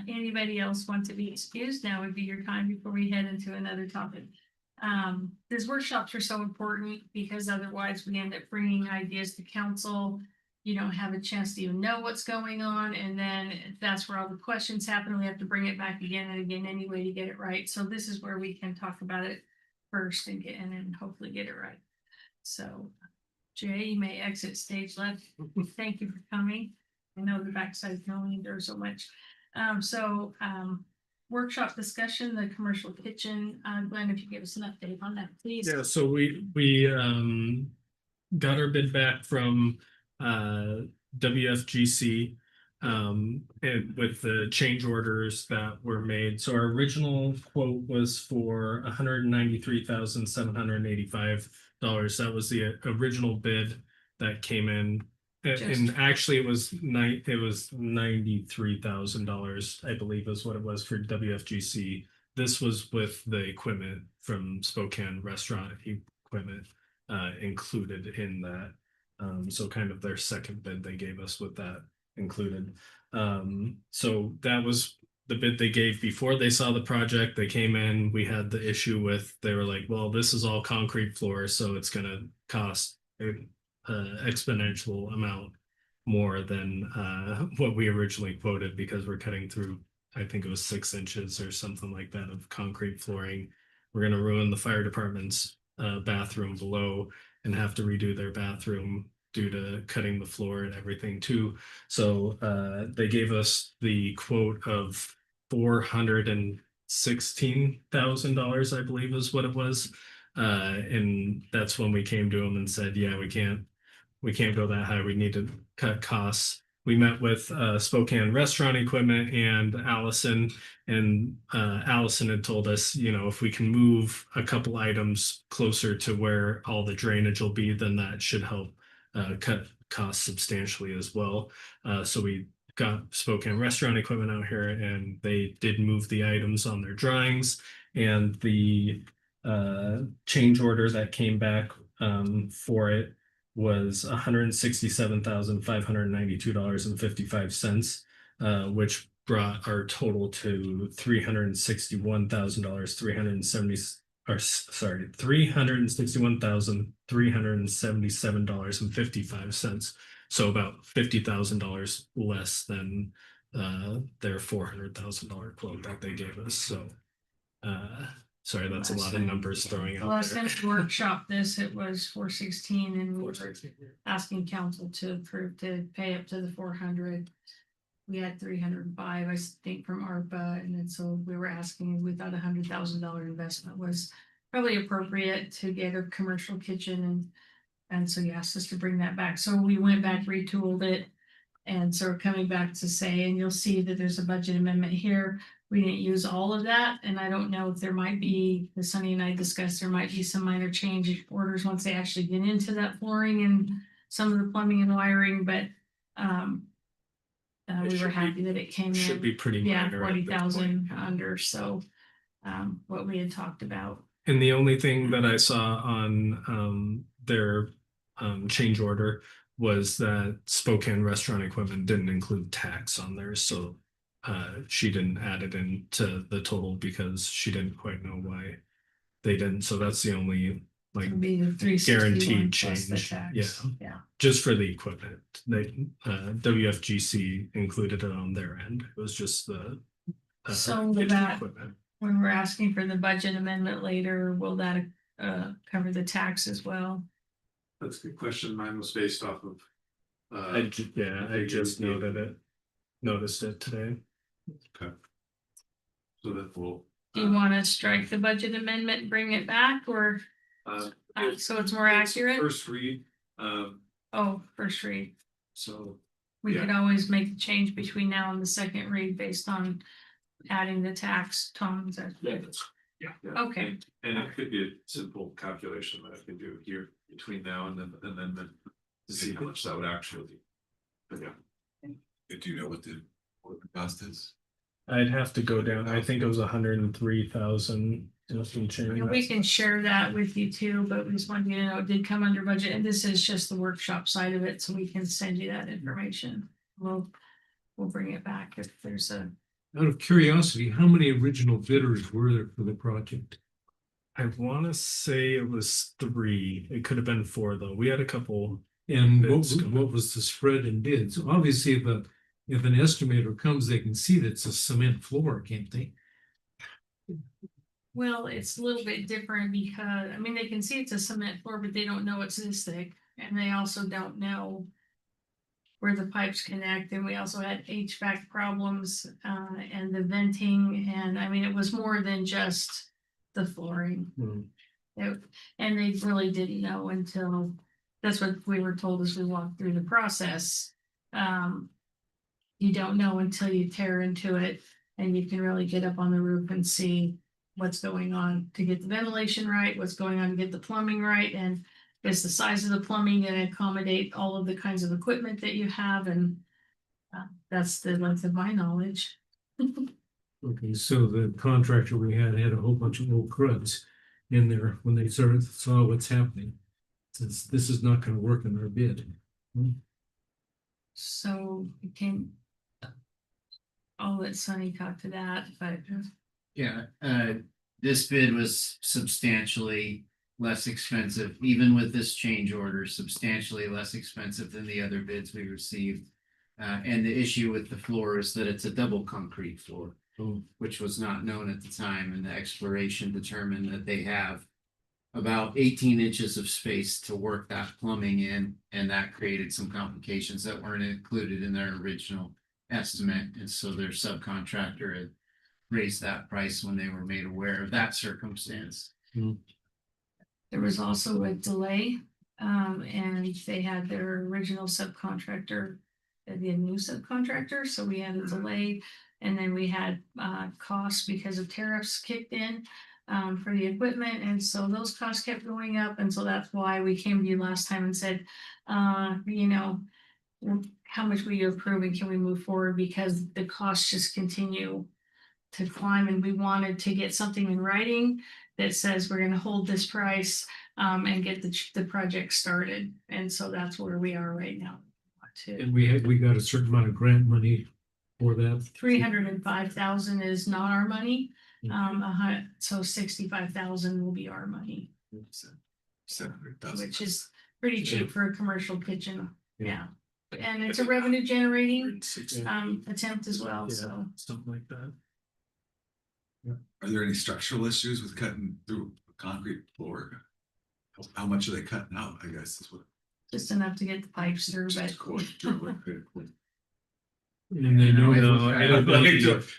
Anybody else want to be excused? Now would be your time before we head into another topic. These workshops are so important because otherwise we end up bringing ideas to council. You don't have a chance to even know what's going on, and then that's where all the questions happen. We have to bring it back again and again anyway to get it right. So this is where we can talk about it first and then hopefully get it right. So Jay, you may exit stage left. Thank you for coming. I know the backside can only endure so much. Workshop discussion, the commercial kitchen. Glenn, if you give us an update on that, please. Yeah, so we got our bid back from WFGC and with the change orders that were made. So our original quote was for $193,785. That was the original bid that came in. And actually it was $93,000, I believe is what it was for WFGC. This was with the equipment from Spokane Restaurant Equipment included in that. So kind of their second bid they gave us with that included. So that was the bid they gave before they saw the project. They came in, we had the issue with, they were like, well, this is all concrete floor, so it's gonna cost exponential amount more than what we originally quoted, because we're cutting through, I think it was 6 inches or something like that of concrete flooring. We're gonna ruin the fire department's bathroom below and have to redo their bathroom due to cutting the floor and everything too. So they gave us the quote of $416,000, I believe is what it was. And that's when we came to them and said, yeah, we can't go that high. We need to cut costs. We met with Spokane Restaurant Equipment and Allison, and Allison had told us, if we can move a couple items closer to where all the drainage will be, then that should help cut costs substantially as well. So we got Spokane Restaurant Equipment out here, and they did move the items on their drawings, and the change order that came back for it was $167,592.55, which brought our total to $361,377.55. So about $50,000 less than their $400,000 quote that they gave us. So sorry, that's a lot of numbers throwing out Last there. time we workshop this, it was 416, and we were asking council to approve to pay up to the 400. We had 305, I think, from ARPA, and then so we were asking, we thought $100,000 investment was probably appropriate to get a commercial kitchen, and so he asked us to bring that back. So we went back, retooled it, and so we're coming back to say, and you'll see that there's a budget amendment here. We didn't use all of that, and I don't know if there might be, as Sunny and I discussed, there might be some minor change orders once they actually get into that flooring and some of the plumbing and wiring, but we were happy that it came in. Should be pretty minor. 40,000 under, so what we had talked about. And the only thing that I saw on their change order was that Spokane Restaurant Equipment didn't include tax on there, so she didn't add it into the total because she didn't quite know why they didn't. So that's the only like It'd be the 361 guaranteed plus the change. tax. Yeah. Yeah. Just for the equipment. They WFGC included it on their end. It was just the So with that, equipment. when we're asking for the budget amendment later, will that cover the tax as well? That's a good question. Mine was based off of. I just noticed it today. Okay. So that will. Do you want to strike the budget amendment and bring it back, or so it's more accurate? First read, Oh, first read. so. We Yeah. could always make the change between now and the second read based on adding the tax. Tom, is that good? Yeah. Okay. And it could be a simple calculation that I can do here between now and then to see how much that would actually be. But yeah. Do you know what the cost is? I'd have to go down. I think it was 103,000 and change. And we can share that with you too, but we just wanted you to know it did come under budget, and this is just the workshop side of it, so we can send you that information. We'll bring it back if there's a. Out of curiosity, how many original bidders were there for the project? I want to say it was 3. It could have been 4 though. We had a couple. And Bids. what was the spread in bids? Obviously, if an estimator comes, they can see that it's a cement floor, can't they? Well, it's a little bit different because, I mean, they can see it's a cement floor, but they don't know it's this thick. And they also don't know where the pipes connect. And we also had HVAC problems and the venting. And I mean, it was more than just the flooring. And they really didn't know until, that's what we were told as we walked through the process. You don't know until you tear into it and you can really get up on the roof and see what's going on to get the ventilation right, what's going on to get the plumbing right, and is the size of the plumbing going to accommodate all of the kinds of equipment that you have, and that's the length of my knowledge. Okay, so the contractor we had a whole bunch of old cruds in there when they saw what's happening. Since this is not gonna work in our bid. So it came. I'll let Sonny talk to that, but Yeah, this bid was substantially less expensive, even with this change order, substantially less expensive than the other bids we received. And the issue with the floor is that it's a double concrete floor, which was not known at the time, and the exploration determined that they have about 18 inches of space to work that plumbing in, and that created some complications that weren't included in their original estimate, and so their subcontractor had raised that price when they were made aware of that circumstance. there was also a delay. And they had their original subcontractor, the new subcontractor, so we had a delay. And then we had costs because of tariffs kicked in for the equipment, and so those costs kept going up, and so that's why we came to you last time and said, you know, how much will you approve and can we move forward, because the costs just continue to climb, and we wanted to get something in writing that says we're going to hold this price and get the project started, and so that's where we are right now. And we got a certain amount of grant money for that. 305,000 is not our money. So 65,000 will be our money, 700,000. which is pretty cheap for a commercial kitchen. Yeah. And it's a revenue generating attempt as well, so. Something like that. Are there any structural issues with cutting through a concrete floor? How much are they cutting out, I guess is what. Just enough to get the pipes through, but And they know.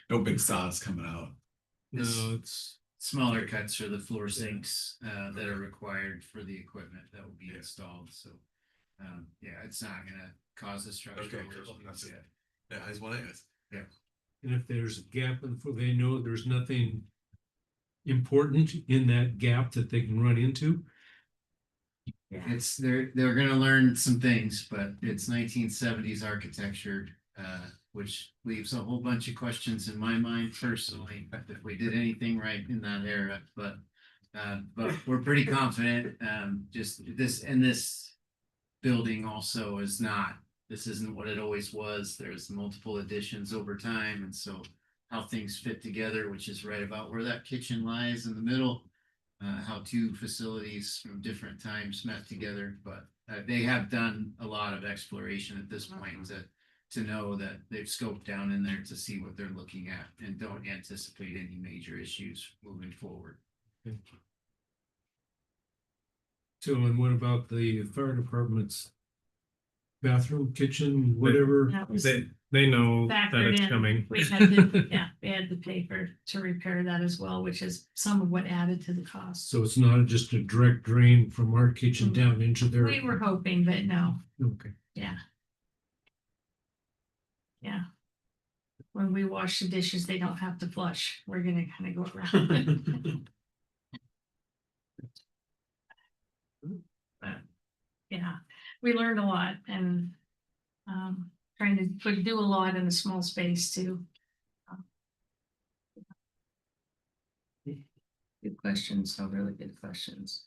No big saws coming out. No, it's Smaller cuts for the floor sinks that are required for the equipment that will be installed, so. Yeah, it's not gonna cause a structural. Okay, issue. that's it. Yeah, I just want to ask. Yeah. And if there's a gap in the they know there's nothing important in that gap that they can run into. It's, they're gonna learn some things, but it's 1970s architecture, which leaves a whole bunch of questions in my mind personally, if we did anything right in that era, but we're pretty confident, just this building also is not, this isn't what it always was. There's multiple additions over time, and so how things fit together, which is right about where that kitchen lies in the middle. How two facilities from different times met together, but they have done a lot of exploration at this point to know that they've scoped down in there to see what they're looking at and don't anticipate any major issues moving forward. So, and what about the fire department's bathroom, kitchen, whatever? That was They know that factored it's in. coming. We had to, yeah, we had to pay to repair that as well, which is some of what added to the cost. So it's not just a direct drain from our kitchen down into their. We were hoping, but no, Okay. yeah. Yeah. When we wash the dishes, they don't have to flush. We're gonna kind of go around. But, yeah, we learned a lot and trying to do a lot in a small space too. Good questions, so really good questions.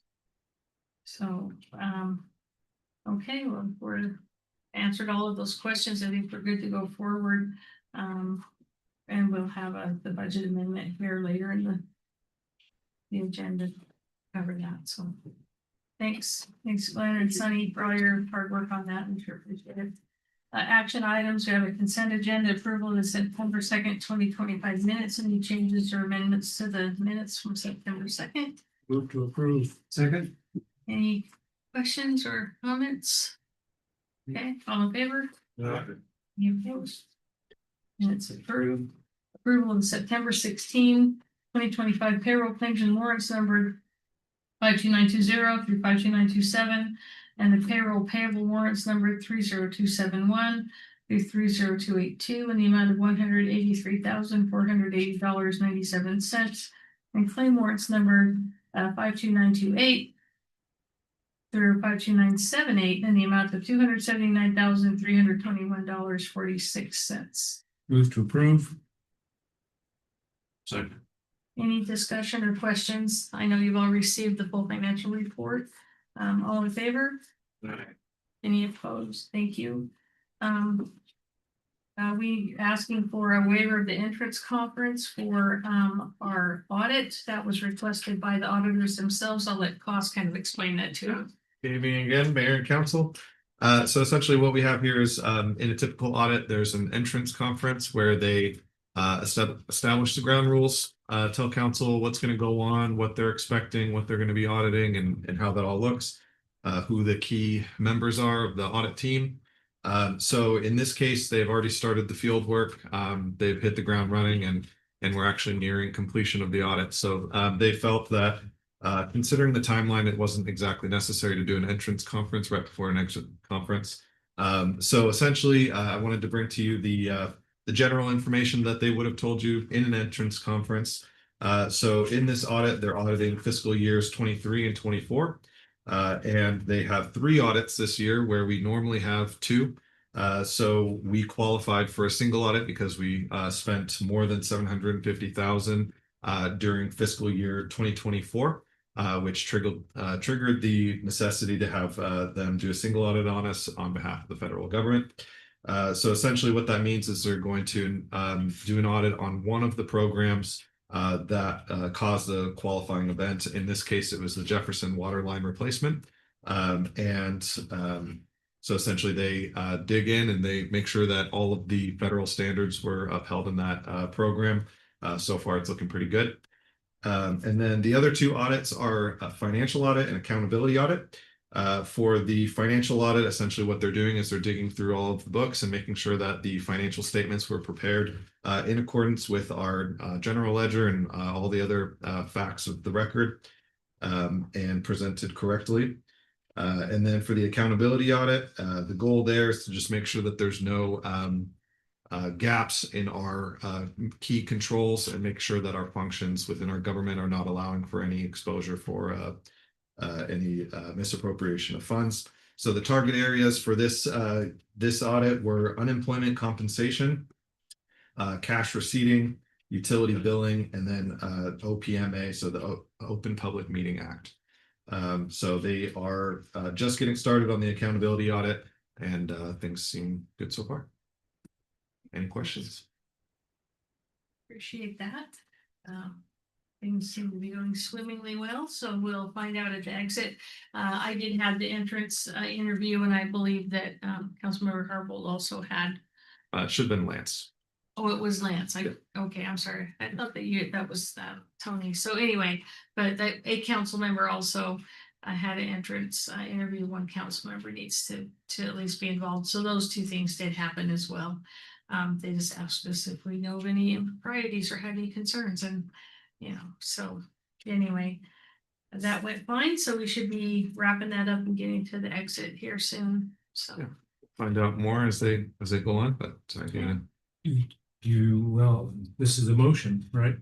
So, okay, well, we're answered all of those questions. I think we're good to go forward. And we'll have the budget amendment here later in the agenda to cover that, so. Thanks, Glenn and Sunny for all your hard work on that. We sure appreciate it. Action items, we have a consent agenda approval of the September 2nd, 2025 minutes. Any changes or amendments to the minutes from September 2nd? Move to approve. Second. Any questions or comments? Okay, all in favor? Any opposed? Minutes approved. Approval of September 16, 2025 payroll claims and warrants numbered 52920 through 52927, and the payroll payable warrants numbered 30271 through 30282 in the amount of $183,480.97, and claim warrants numbered 52928 through 52978 in the amount of $279,321.46. Move to approve. Second. Any discussion or questions? I know you've all received the full financial report. All in favor? Any opposed? Thank you. We asking for a waiver of the entrance conference for our audit that was requested by the auditors themselves. I'll let Cost kind of explain that to them. Good evening again, Mayor and Council. So essentially what we have here is in a typical audit, there's an entrance conference where they establish the ground rules, tell council what's going to go on, what they're expecting, what they're going to be auditing, and how that all looks, who the key members are of the audit team. So in this case, they've already started the field work. They've hit the ground running, and we're actually nearing completion of the audit. So they felt that considering the timeline, it wasn't exactly necessary to do an entrance conference right before an exit conference. So essentially, I wanted to bring to you the general information that they would have told you in an entrance conference. So in this audit, they're auditing fiscal years 23 and 24. And they have 3 audits this year where we normally have 2. So we qualified for a single audit because we spent more than $750,000 during fiscal year 2024, which triggered the necessity to have them do a single audit on us on behalf of the federal government. So essentially what that means is they're going to do an audit on one of the programs that caused the qualifying event. In this case, it was the Jefferson water line replacement. So essentially they dig in and they make sure that all of the federal standards were upheld in that program. So far, it's looking pretty good. And then the other 2 audits are a financial audit and accountability audit. For the financial audit, essentially what they're doing is they're digging through all of the books and making sure that the financial statements were prepared in accordance with our general ledger and all the other facts of the record and presented correctly. And then for the accountability audit, the goal there is to just make sure that there's no gaps in our key controls and make sure that our functions within our government are not allowing for any exposure for any misappropriation of funds. So the target areas for this audit were unemployment compensation, cash receipting, utility billing, and then OPMA, so the Open Public Meeting Act. So they are just getting started on the accountability audit and things seem good so far. Any questions? Appreciate that. Things seem to be going swimmingly well, so we'll find out at the exit. I did have the entrance interview, and I believe that Councilmember Harbold also had. It should have been Lance. Oh, it was Lance. Okay, I'm sorry. I thought that was Tony. So anyway, but a council member also had an entrance interview. One council member needs to at least be involved. So those two things did happen as well. They just asked us if we know of any improprieties or had any concerns, and so anyway, that went fine. So we should be wrapping that up and getting to the exit here soon. So Yeah. Find out more as they go on, but Well, this is a motion, right?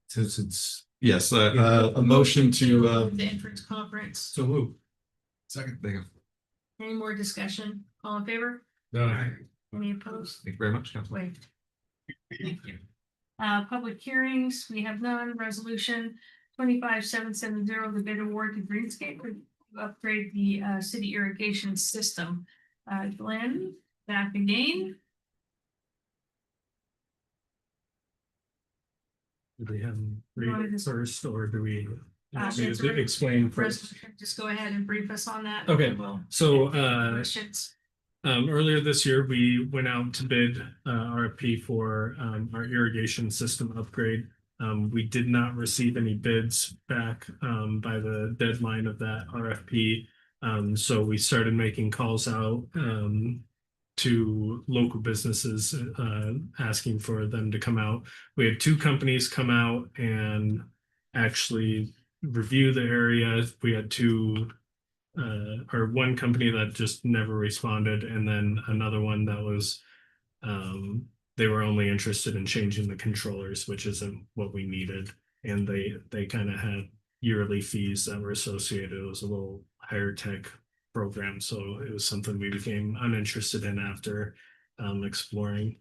Since it's yes, a motion to the entrance conference. so moved. Second. there you go. Any more discussion? All in favor? Aye. Any opposed? Thank you very much, Council. Wait. Thank you. Public hearings, we have none. Resolution 25770, the bid award to Greenscape to upgrade the city irrigation system. Glenn, back again. Do we have them You wanna read just- first, or do we It's need a to explain first? resolution. Just go ahead and brief us on that. Okay. Well, So questions. earlier this year, we went out to bid RFP for our irrigation system upgrade. We did not receive any bids back by the deadline of that RFP. So we started making calls out to local businesses asking for them to come out. We had two companies come out and actually review the area. We had or one company that just never responded, and then another one that was they were only interested in changing the controllers, which isn't what we needed, and they kind of had yearly fees that were associated. It was a little higher tech program, so it was something we became uninterested in after exploring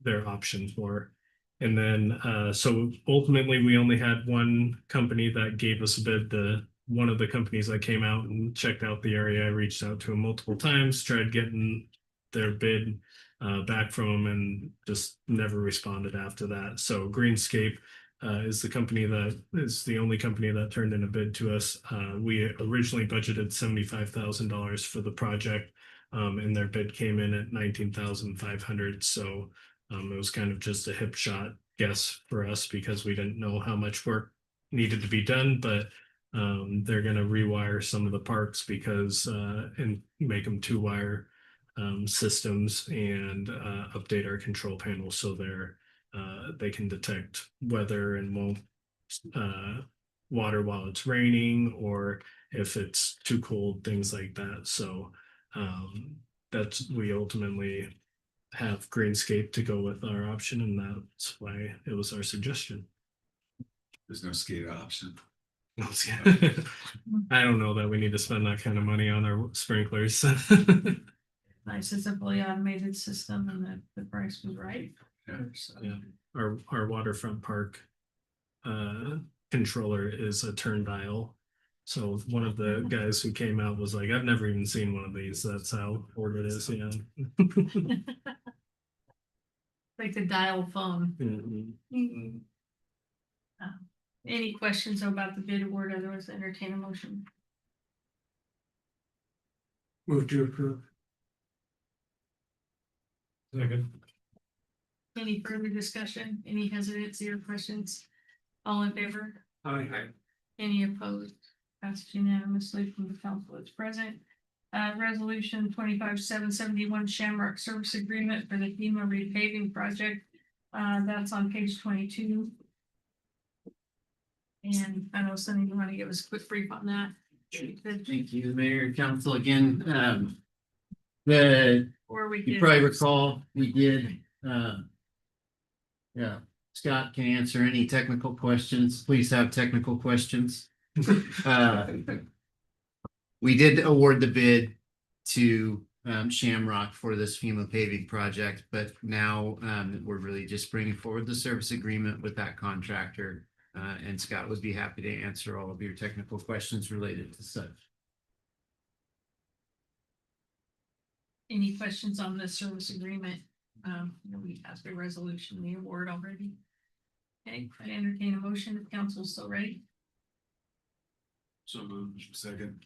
their options for. And then so ultimately we only had one company that gave us a bid. One of the companies that came out and checked out the area, I reached out to them multiple times, tried getting their bid back from them, and just never responded after that. So Greenscape is the company that is the only company that turned in a bid to us. We originally budgeted $75,000 for the project, and their bid came in at $19,500. So it was kind of just a hip shot guess for us because we didn't know how much work needed to be done, but they're going to rewire some of the parks because and make them 2-wire systems and update our control panel so they can detect weather and won't water while it's raining or if it's too cold, things like that. So we ultimately have Greenscape to go with our option, and that's why it was our suggestion. There's no skate option. I don't know that we need to spend that kind of money on our sprinklers. Nice, it's a fully automated system, and the price was right. Yeah. So, Yeah, our waterfront park controller is a turn dial. So one of the guys who came out was like, I've never even seen one of these. That's how old it is. Yeah. like the dial phone. Mhm. Any questions about the bid award? Otherwise, entertain a motion. Move to approve. Second. Any further discussion? Any hesitancy or questions? All in favor? Aye. Any opposed? Passed unanimously from the council that's present. Resolution 25771 Shamrock Service Agreement for the FEMA repaving project. That's on page 22. And I know Sonny, you want to give us a quick brief on that? Thank you, Mayor, Council, again, Or we you could. probably recall, we did, yeah, Scott can answer any technical questions. Please have technical questions. We did award the bid to Shamrock for this FEMA paving project, but now we're really just bringing forward the service agreement with that contractor And Scott would be happy to answer all of your technical questions related to such. Any questions on the service agreement? We passed a resolution, the award already. Okay, I entertain a motion if council's still ready. So moved. Second.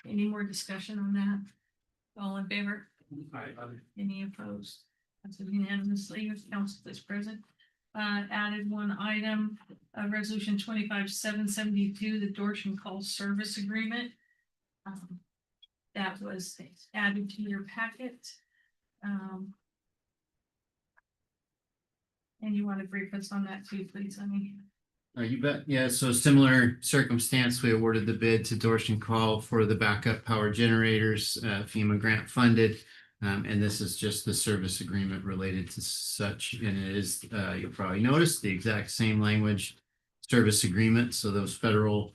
Any more discussion on that? All in favor? Any opposed? That's unanimously, if council is present. Added one item, resolution 25-772, the Dorschen Call Service Agreement. That was added to your packet. And you want to brief us on that too, please, honey? You bet. Yeah, so similar circumstance, we awarded the bid to Dorschen Call for the backup power generators, FEMA grant funded. And this is just the service agreement related to such, and it is, you'll probably notice the exact same language, service agreement. So those federal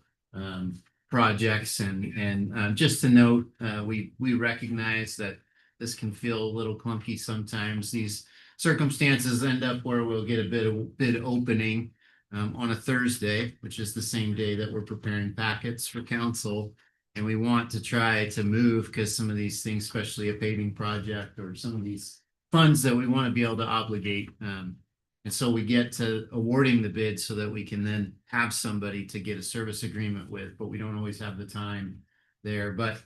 projects and just to note, we recognize that this can feel a little clunky sometimes. These circumstances end up where we'll get a bid opening on a Thursday, which is the same day that we're preparing packets for council. And we want to try to move because some of these things, especially a paving project or some of these funds that we want to be able to obligate. And so we get to awarding the bid so that we can then have somebody to get a service agreement with, but we don't always have the time there. But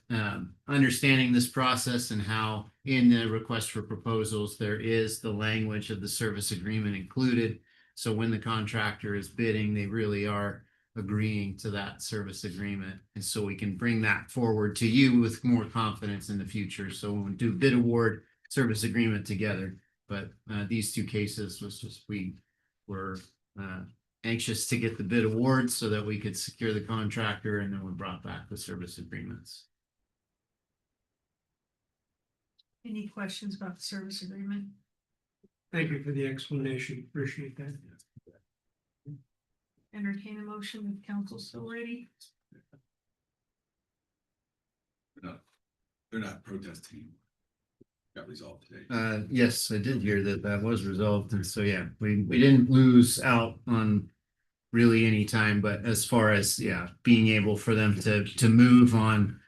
understanding this process and how in the request for proposals, there is the language of the service agreement included. So when the contractor is bidding, they really are agreeing to that service agreement. And so we can bring that forward to you with more confidence in the future. So when we do bid award service agreement together, but these two cases was just, we were anxious to get the bid award so that we could secure the contractor, and then we brought back the service agreements. Any questions about the service agreement? Thank you for the explanation. Appreciate that. Entertain a motion if council's still ready. They're not protesting. Got resolved today. Yes, I did hear that that was resolved. And so, yeah, we didn't lose out on really any time, but as far as, yeah, being able for them to move on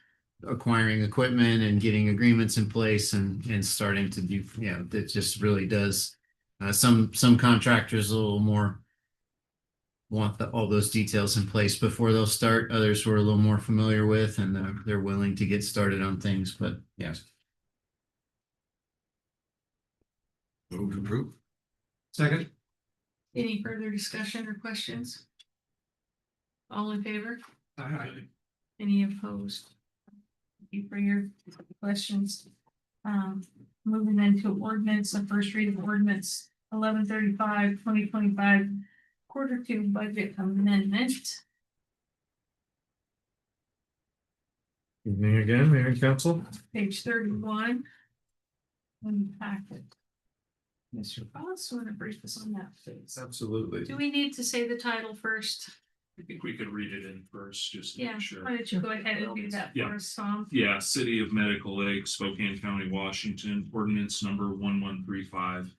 acquiring equipment and getting agreements in place and starting to do, yeah, that just really does. Some contractors a little more want all those details in place before they'll start. Others we're a little more familiar with, and they're willing to get started on things, but yes. Move to approve. Second. Any further discussion or questions? All in favor? Aye. Any opposed? Thank you for your questions. Moving into ordinance, the first reading of ordinance 1135-2025 Q2 budget amendment. Evening again, Mayor and Council. Page 31. In the packet. Mr. Foss, want to brief us on that, please? Absolutely. Do we need to say the title first? I think we could read it in first, just to Yeah, make sure. why don't you go ahead and do that Yeah. for us, Tom? Yeah, City of Medical Lake, Spokane County, Washington, ordinance number 1135.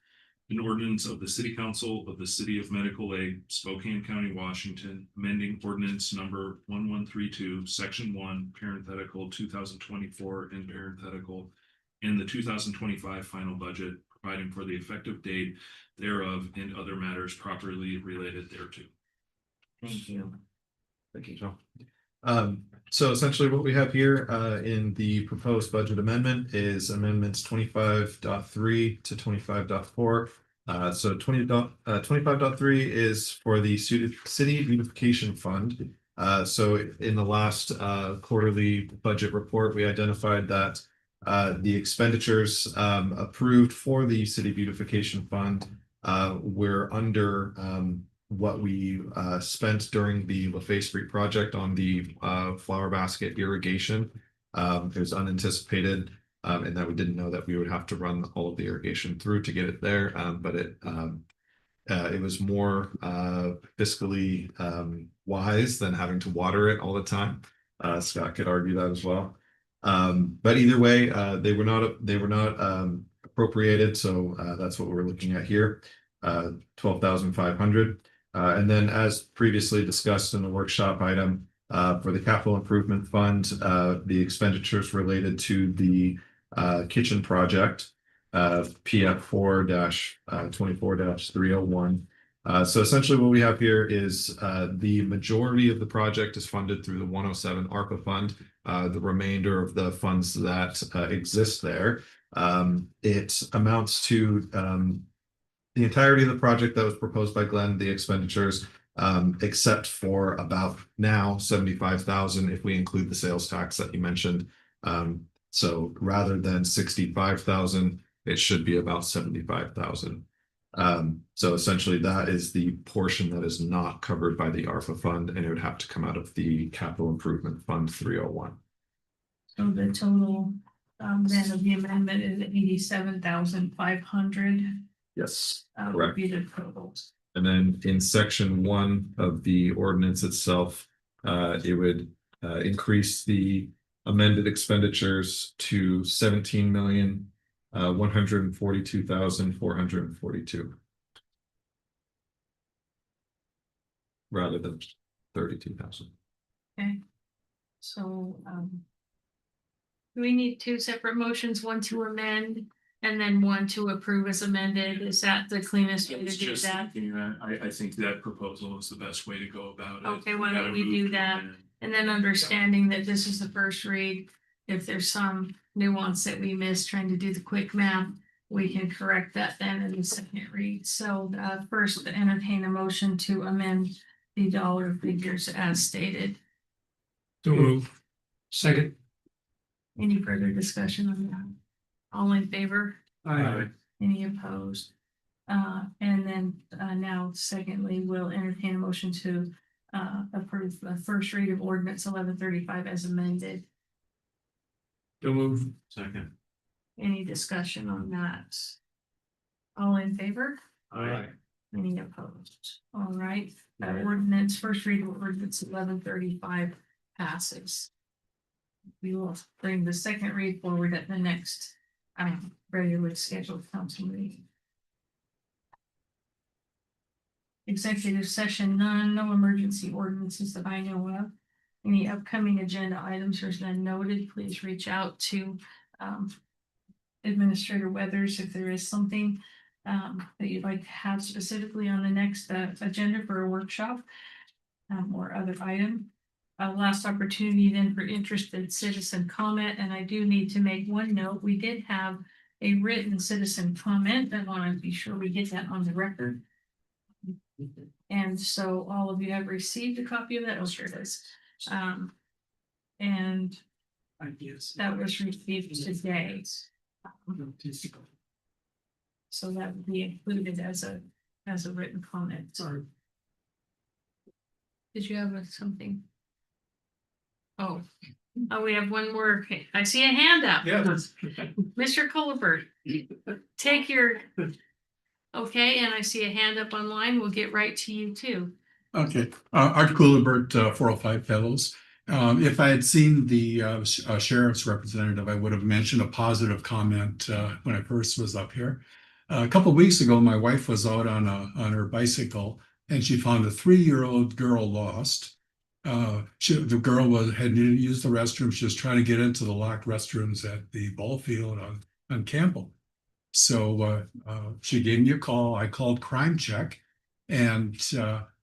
An ordinance of the City Council of the City of Medical Lake, Spokane County, Washington, amending ordinance number 1132, section 1, parenthetical 2024 and parenthetical in the 2025 final budget, providing for the effective date thereof and other matters properly related thereto. Thank you. Thank you, John. So essentially what we have here in the proposed budget amendment is amendments 25.3 to 25.4. So 25.3 is for the city beautification fund. So in the last quarterly budget report, we identified that the expenditures approved for the city beautification fund were under what we spent during the LaFay Street project on the flower basket irrigation. It was unanticipated, and that we didn't know that we would have to run all of the irrigation through to get it there. But it was more fiscally wise than having to water it all the time. Scott could argue that as well. But either way, they were not appropriated, so that's what we're looking at here. 12,500. And then as previously discussed in the workshop item, for the capital improvement fund, the expenditures related to the kitchen project, PF 4-24-301. So essentially what we have here is the majority of the project is funded through the 107 ARPA fund. The remainder of the funds that exist there, it amounts to the entirety of the project that was proposed by Glenn, the expenditures, except for about now 75,000 if we include the sales tax that you mentioned. So rather than 65,000, it should be about 75,000. So essentially that is the portion that is not covered by the ARPA fund, and it would have to come out of the capital improvement fund 301. So the total then of the amendment is 87,500. Yes, Would correct. be the total. And then in section 1 of the ordinance itself, it would increase the amended expenditures to 17,142,442. Rather than 32,000. Okay. So do we need two separate motions, one to amend and then one to approve as amended? Is that the cleanest way to It's do just that? thinking that I think that proposal is the best way to go about it. Okay, why don't gotta we move do to that? amend. And then understanding that this is the first read, if there's some nuance that we missed trying to do the quick math, we can correct that then in the second read. So first entertain a motion to amend the dollar figures as stated. So move. Second. Any further discussion on that? All in favor? Aye. Any opposed? And then now secondly, we'll entertain a motion to approve the first read of ordinance 1135 as amended. So move. Second. Any discussion on that? All in favor? Aye. Any opposed? All right, that ordinance, first read of ordinance 1135 passes. We will bring the second read forward at the next regularly scheduled council meeting. Executive session none, no emergency ordinances that I know of. Any upcoming agenda items are then noted, please reach out to Administrator Weathers if there is something that you'd like to have specifically on the next agenda for a workshop or other item. Last opportunity then for interested citizen comment, and I do need to make one note. We did have a written citizen comment. I want to be sure we get that on the record. And so all of you have received a copy of that. Oh, sure it is. And that was received today. So that would be included as a written comment. Sorry. Did you have something? Oh, we have one more. Okay, I see a hand up. Yeah. Mr. Colbert, take your. Okay, and I see a hand up online. We'll get right to you too. Okay, Art Coolibert, 405 Fellows. If I had seen the sheriff's representative, I would have mentioned a positive comment when I first was up here. A couple of weeks ago, my wife was out on her bicycle and she found a 3-year-old girl lost. The girl had needed to use the restroom. She was trying to get into the locked restrooms at the ball field on Campbell. So she gave me a call. I called Crime Check, and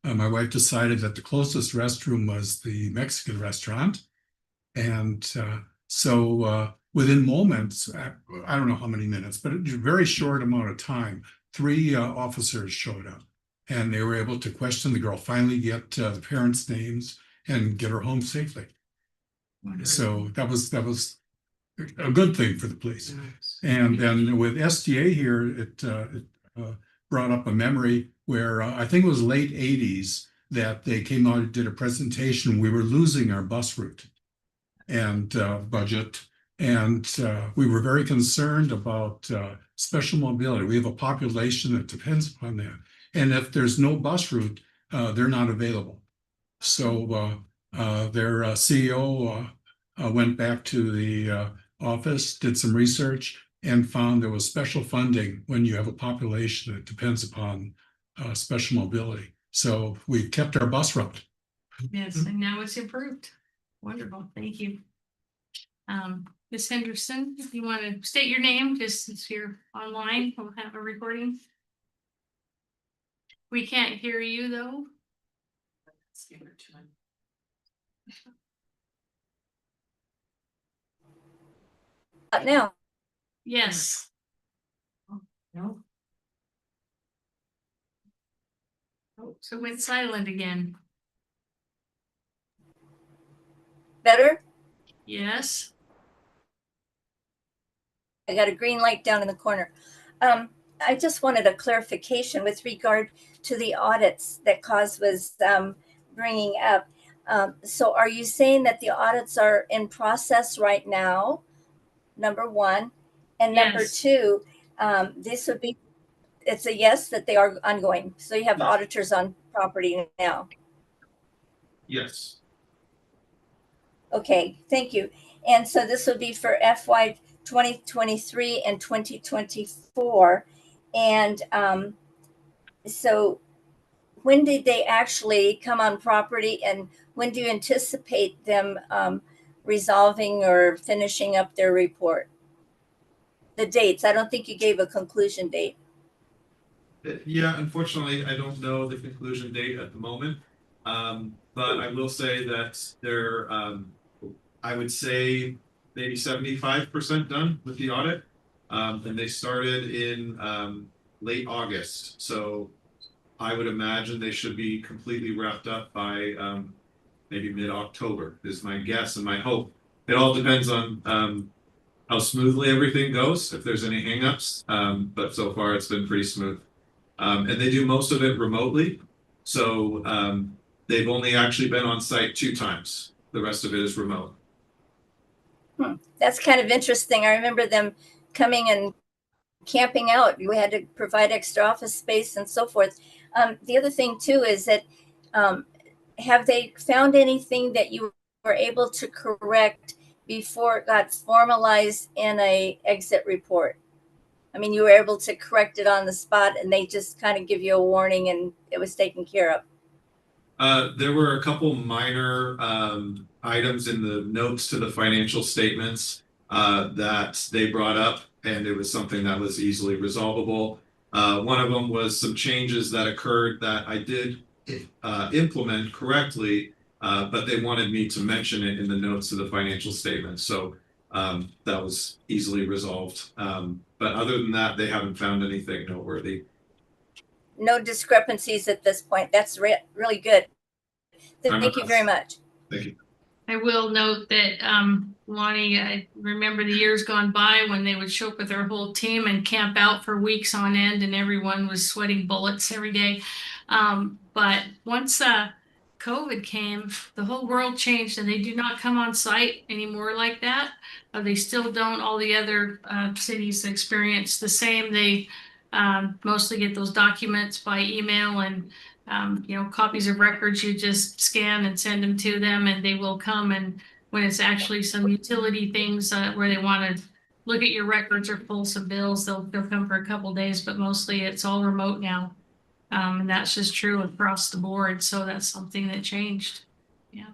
my wife decided that the closest restroom was the Mexican restaurant. And so within moments, I don't know how many minutes, but in a very short amount of time, 3 officers showed up, and they were able to question the girl, finally get the parents' names, and get her home safely. So that was a good thing for the police. And then with SDA here, it brought up a memory where I think it was late 80s that they came out and did a presentation. We were losing our bus route and budget, and we were very concerned about special mobility. We have a population that depends upon that, and if there's no bus route, they're not available. So their CEO went back to the office, did some research, and found there was special funding when you have a population that depends upon special mobility. So we kept our bus route. Yes, and now it's improved. Wonderful, thank you. Ms. Henderson, if you want to state your name, just since you're online, we'll have a recording. We can't hear you though. Now. Yes. No. Oh, so it went silent again. Better? Yes. I got a green light down in the corner. I just wanted a clarification with regard to the audits that Cos was bringing up. So are you saying that the audits are in process right now? Number one. And number Yes. two, this would be, it's a yes that they are ongoing. So you have Yes. auditors on property now. Yes. Okay, thank you. And so this would be for FY 2023 and 2024. And so when did they actually come on property, and when do you anticipate them resolving or finishing up their report? The dates, I don't think you gave a conclusion date. Yeah, unfortunately, I don't know the conclusion date at the moment. But I will say that they're, I would say maybe 75% done with the audit. And they started in late August. So I would imagine they should be completely wrapped up by maybe mid-October is my guess and my hope. It all depends on how smoothly everything goes, if there's any hangups. But so far it's been pretty smooth. And they do most of it remotely. So they've only actually been on site 2 times. The rest of it is remote. That's kind of interesting. I remember them coming and camping out. We had to provide extra office space and so forth. The other thing too is that have they found anything that you were able to correct before it got formalized in a exit report? I mean, you were able to correct it on the spot and they just kind of give you a warning and it was taken care of. There were a couple minor items in the notes to the financial statements that they brought up, and it was something that was easily resolvable. One of them was some changes that occurred that I did implement correctly, but they wanted me to mention it in the notes to the financial statements. So that was easily resolved. But other than that, they haven't found anything noteworthy. No discrepancies at this point. That's really good. Thank you very much. Thank you. I will note that, Lonnie, I remember the years gone by when they would show up with their whole team and camp out for weeks on end and everyone was sweating bullets every day. But once COVID came, the whole world changed and they do not come on site anymore like that. They still don't. All the other cities experience the same. They mostly get those documents by email and copies of records you just scan and send them to them and they will come. And when it's actually some utility things where they want to look at your records or pull some bills, they'll come for a couple days, but mostly it's all remote now. And that's just true across the board. So that's something that changed. Yeah.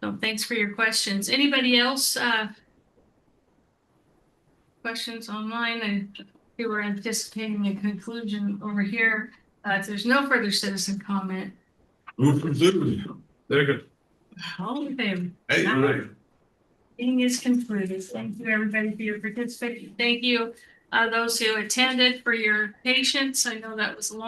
So thanks for your questions. Anybody else? Questions online? We were anticipating a conclusion over here. If there's no further citizen comment. Move concluded. Very good. All in favor? Hey. Meeting is concluded. Thank you, everybody, for your participation. Thank you, those who attended, for your patience. I know that was a long